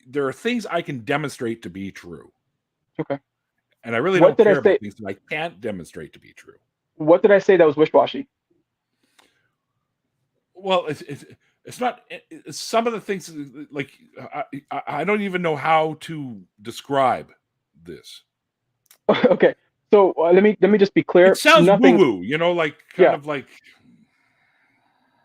there are things I can demonstrate to be true. Okay. And I really don't care about things that I can't demonstrate to be true. What did I say that was wishy-washy? Well, it's not. Some of the things, like I don't even know how to describe this. Okay, so let me just be clear. It sounds woo-woo, like kind of like.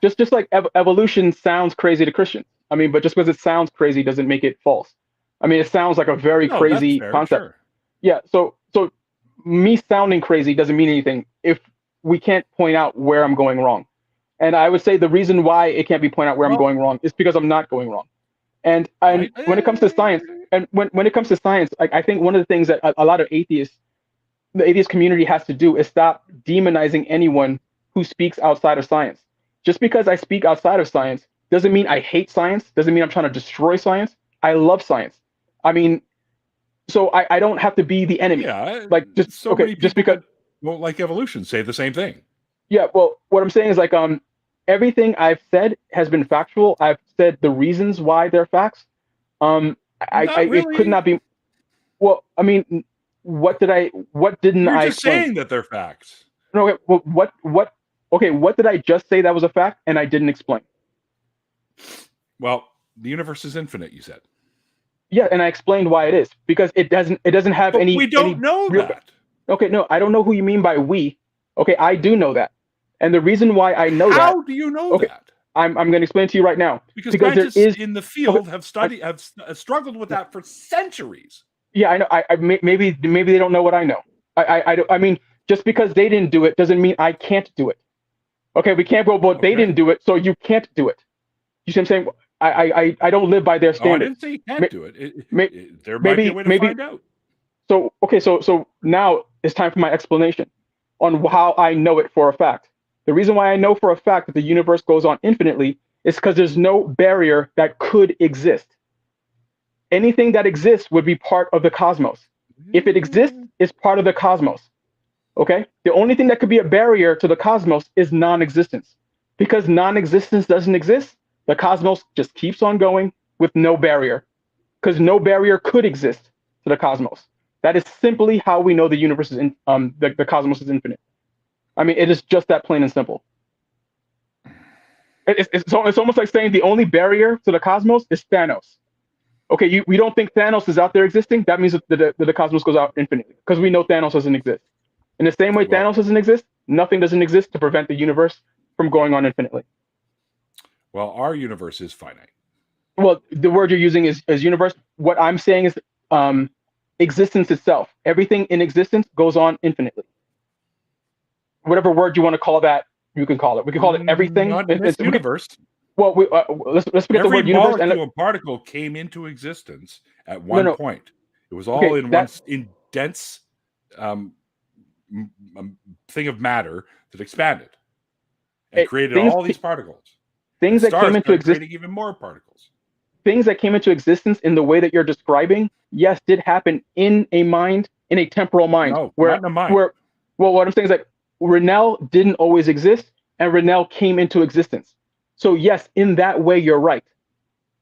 Just like evolution sounds crazy to Christians. I mean, but just because it sounds crazy doesn't make it false. I mean, it sounds like a very crazy concept. Sure. Yeah. So me sounding crazy doesn't mean anything if we can't point out where I'm going wrong. And I would say the reason why it can't be pointed out where I'm going wrong is because I'm not going wrong. And when it comes to science, I think one of the things that a lot of the atheist community has to do is stop demonizing anyone who speaks outside of science. Just because I speak outside of science doesn't mean I hate science, doesn't mean I'm trying to destroy science. I love science. I mean, so I don't have to be the enemy. Yeah. Like just because won't like evolution say the same thing. Yeah, well, what I'm saying is like everything I've said has been factual. I've said the reasons why they're facts. Really. It could not be. Well, I mean, what didn't I? You're just saying that they're facts. No, okay, well, what did I just say that was a fact and I didn't explain? Well, the universe is infinite, you said. Yeah, and I explained why it is because it doesn't have but any. We don't know that. Okay, no, I don't know who you mean by we. Okay, I do know that. And the reason why I know that. How do you know that? I'm going to explain to you right now. Because scientists in the field have struggled with that for centuries. Yeah, I know. Maybe they don't know what I know. I mean, just because they didn't do it doesn't mean I can't do it. Okay, we can't go, but they didn't do it, so you can't do it. You see what I'm saying? I don't live by their standards. I didn't say you can't do it. There might be a way to find out. So okay, so now it's time for my explanation on how I know it for a fact. The reason why I know for a fact that the universe goes on infinitely is because there's no barrier that could exist. Anything that exists would be part of the cosmos. If it exists, it's part of the cosmos. Okay? The only thing that could be a barrier to the cosmos is non-existence. Because non-existence doesn't exist, the cosmos just keeps on going with no barrier. Because no barrier could exist to the cosmos. That is simply how we know the universe is the cosmos is infinite. I mean, it is just that plain and simple. It's almost like saying the only barrier to the cosmos is Thanos. Okay, we don't think Thanos is out there existing. That means that the cosmos goes out infinitely because we know Thanos doesn't exist. In the same way Thanos doesn't exist, nothing doesn't exist to prevent the universe from going on infinitely. Well, our universe is finite. Well, the word you're using is universe. What I'm saying is existence itself. Everything in existence goes on infinitely. Whatever word you want to call that, you can call it. We can call it everything. Not in this universe. Well, let's forget the word universe. Every molecule particle came into existence at one point. It was all in dense thing of matter that expanded and created all these particles. Things that came into existence, even more particles. Things that came into existence in the way that you're describing, yes, did happen in a mind, in a temporal mind. No, not in a mind. Well, what I'm saying is that Renel didn't always exist, and Renel came into existence. So yes, in that way, you're right.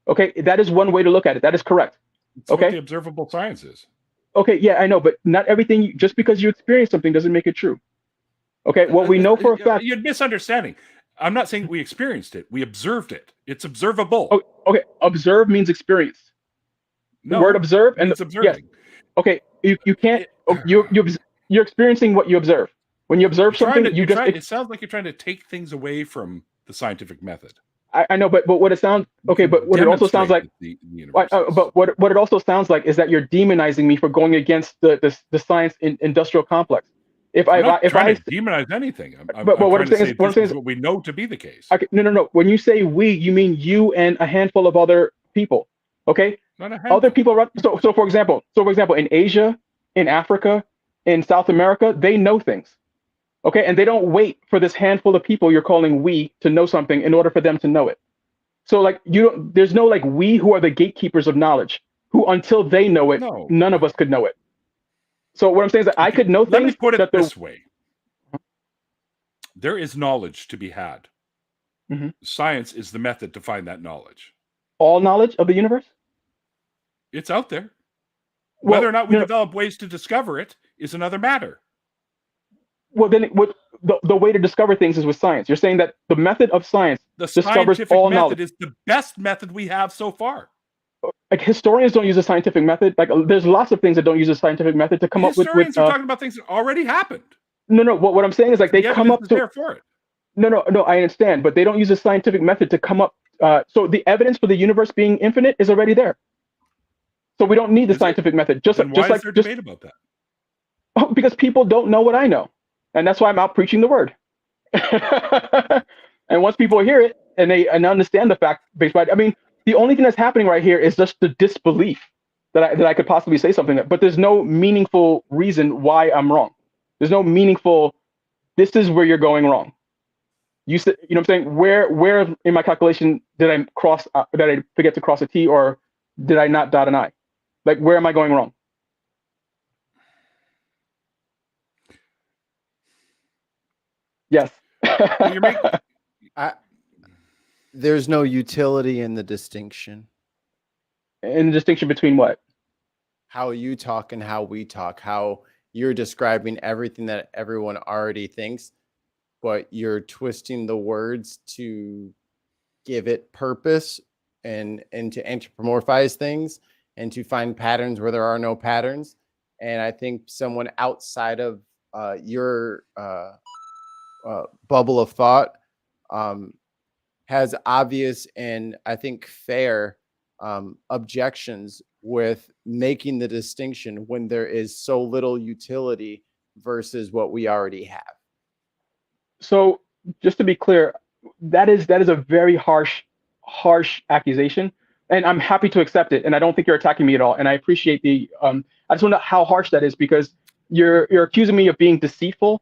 Okay, that is one way to look at it. That is correct. It's what the observable science is. Okay, yeah, I know, but not everything. Just because you experience something doesn't make it true. Okay, what we know for a fact. You're misunderstanding. I'm not saying we experienced it. We observed it. It's observable. Oh, okay, observe means experience. No, the word observe and observing. Yes. Okay, you can't. You're experiencing what you observe. When you observe something, it sounds like you're trying to take things away from the scientific method. I know, but what it sounds okay, but what it also sounds like, but what it also sounds like is that you're demonizing me for going against the science industrial complex. If I demonize anything, but what I'm saying is what we know to be the case. No. When you say we, you mean you and a handful of other people. Okay, Not a Other handful. people run. So for example, in Asia, in Africa, in South America, they know things. Okay, and they don't wait for this handful of people you're calling we to know something in order for them to know it. So like there's no like we who are the gatekeepers of knowledge, who until they know it, No. none of us could know it. So what I'm saying is that I could know Let things me put it that this way. There is knowledge to be had. Mhm. Science is the method to find that knowledge. all knowledge of the universe. It's out there. Well, Whether or not we no, develop ways to discover it is another matter. well, then the way to discover things is with science. You're saying that the method of science The discovers scientific all method knowledge. is the best method we have so far. Like historians don't use a scientific method. Like there's lots of things that don't use a scientific method to come up with. Historians are talking about things that already happened. No. What I'm saying is like they The come up evidence is to. there for it. No. I understand, but they don't use a scientific method to come up. So the evidence for the universe being infinite is already there. So we don't need the Is it? scientific method. Then why is there debate about that? Because people don't know what I know, and that's why I'm out preaching the word. And once people hear it and they understand the fact based, I mean, the only thing that's happening right here is just the disbelief that I could possibly say something. But there's no meaningful reason why I'm wrong. There's no meaningful. This is where you're going wrong. You said, you know what I'm saying? Where in my calculation did I cross? Did I forget to cross a T, or did I not dot an I? Like, where am I going wrong? Yes. You're making, There's no utility in the distinction. And the distinction between what? How you talk and how we talk, how you're describing everything that everyone already thinks, but you're twisting the words to give it purpose and to anthropomorphize things and to find patterns where there are no patterns. And I think someone outside of your bubble of thought has obvious and I think fair objections with making the distinction when there is so little utility versus what we already have. So just to be clear, that is a very harsh accusation, and I'm happy to accept it. And I don't think you're attacking me at all. And I appreciate the. I just want to know how harsh that is, because you're accusing me of being deceitful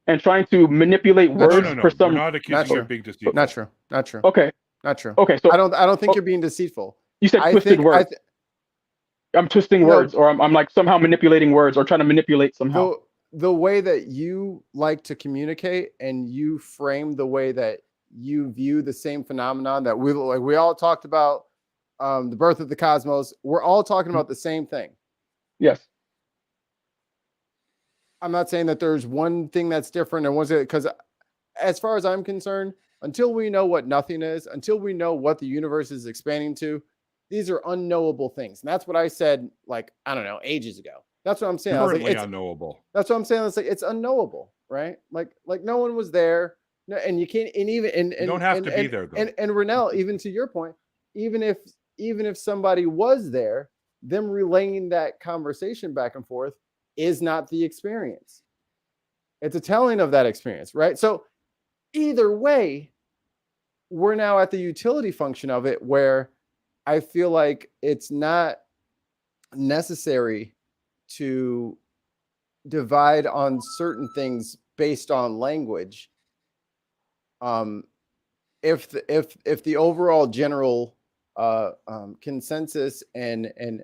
and trying to manipulate words no. for some. We're not accusing you of being deceitful. Not true. Not true. Okay. Not true. Okay. So I don't think you're being deceitful. You said twisted words. I'm twisting words, or I'm like somehow manipulating words, or trying to manipulate somehow. The way that you like to communicate and you frame the way that you view the same phenomenon that we all talked about, the birth of the cosmos. We're all talking about the same thing. Yes. I'm not saying that there's one thing that's different and one's because as far as I'm concerned, until we know what nothing is, until we know what the universe is expanding to, these are unknowable things. And that's what I said, like, I don't know, ages ago. That's what I'm saying. Currently I was like, it's unknowable. That's what I'm saying. It's like it's unknowable, right? Like no one was there. No, and you can't, and even and You don't have to be there, though. And Renel, even to your point, even if somebody was there, them relaying that conversation back and forth is not the experience. It's a telling of that experience, right? So either way, we're now at the utility function of it, where I feel like it's not necessary to divide on certain things based on language. If the overall general consensus and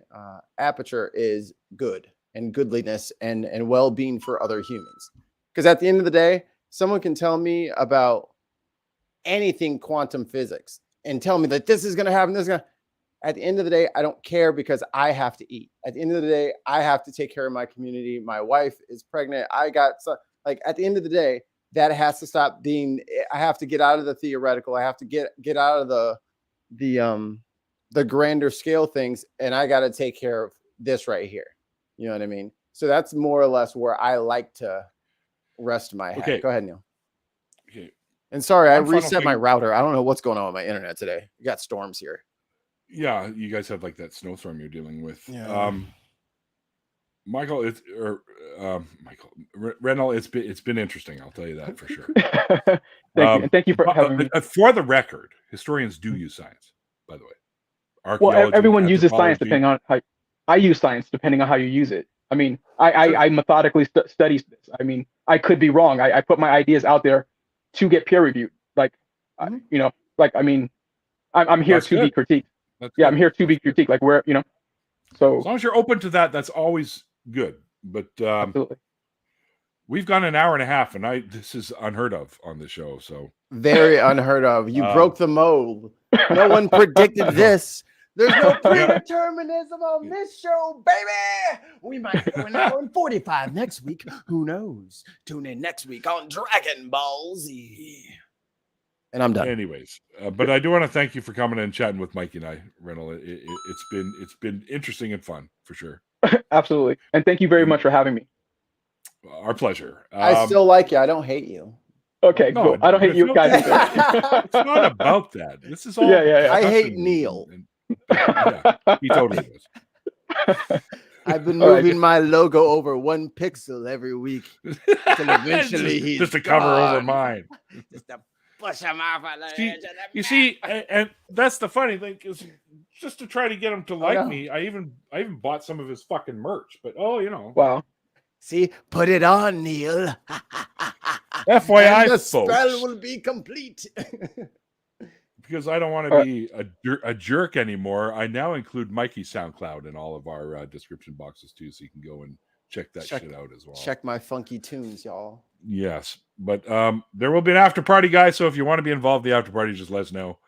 aperture is good and goodliness and well-being for other humans, because at the end of the day, someone can tell me about anything quantum physics and tell me that this is going to happen, this is going to. At the end of the day, I don't care, because I have to eat. At the end of the day, I have to take care of my community. My wife is pregnant. At the end of the day, that has to stop being. I have to get out of the theoretical. I have to get out of the grander scale things, and I got to take care of this right here. You know what I mean? So that's more or less where I like to rest my head. Okay. Go ahead, Neil. Okay. And sorry, I One final reset my thing. router. I don't know what's going on with my internet today. We got storms here. Yeah, you guys have like that snowstorm you're dealing with. Yeah. Michael, Renel, it's been interesting. I'll tell you that for sure. Thank you for having me. For the record, historians do use science, by the way. archaeology, everyone uses science anthropology. depending on how. I use science depending on how you use it. I mean, I methodically study this. I mean, I could be wrong. I put my ideas out there to get peer reviewed. Like, you know, like, I mean, I'm here That's to be good. critiqued. That's Yeah, good. I'm here to be critiqued. Like, where, you know, so As long as you're open to that, that's always good. But absolutely. we've gone an hour and a half, and this is unheard of on the show. So Very unheard of. You broke the mold. No one predicted this. There's no predeterminism on this show, baby. We might go an hour and 45 next week. Who knows? Tune in next week on Dragon Ball Z. And I'm done. anyways, but I do want to thank you for coming and chatting with Mikey and I, Renel. It's been interesting and fun for sure. Absolutely. And thank you very much for having me. Our pleasure. I still like you. I don't hate you. Okay, No, cool. I don't hate you guys. It's not about that. This is all. Yeah. I hate Neil. Yeah, he totally does. I've been moving my logo over 1 pixel every week until eventually he's just to cover over gone. mine. Just to push him off on the edge of the You map. see, and that's the funny thing is just to try to get him to like know. me. I even bought some of his fucking merch. But you know, Wow. See, put it on, Neil. FYI, And the folks, spell will be complete. because I don't want to be a jerk anymore. I now include Mikey's SoundCloud in all of our description boxes too, so you can go and check that shit out as well. Check my funky tunes, y'all. Yes, but there will be an after party, guys. So if you want to be involved in the after party, just let us know.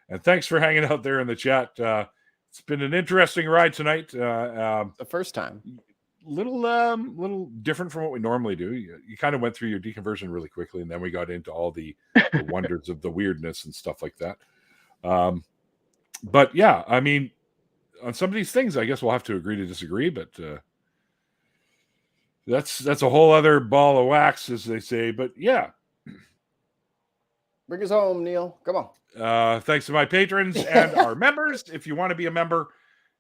And thanks for hanging out there in the chat. It's been an interesting ride tonight. The first time. Little different from what we normally do. You kind of went through your deconversion really quickly, and then we got into all the wonders of the weirdness and stuff like that. But yeah, I mean, on some of these things, I guess we'll have to agree to disagree. But that's a whole other ball of wax, as they say. But yeah, Bring us home, Neil. Come on. thanks to my patrons and our members. If you want to be a member,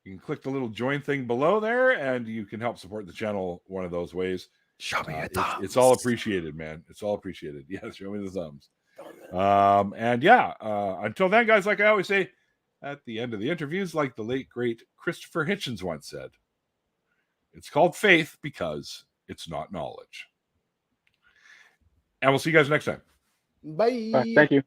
you can click the little join thing below there, and you can help support the channel one of those ways. Show me your thumbs. It's all appreciated, man. It's all appreciated. Yeah, show me the thumbs. And yeah, until then, guys, like I always say at the end of the interviews, like the late, great Christopher Hitchens once said, it's called faith because it's not knowledge. And we'll see you guys next time. Bye. All right, thank you.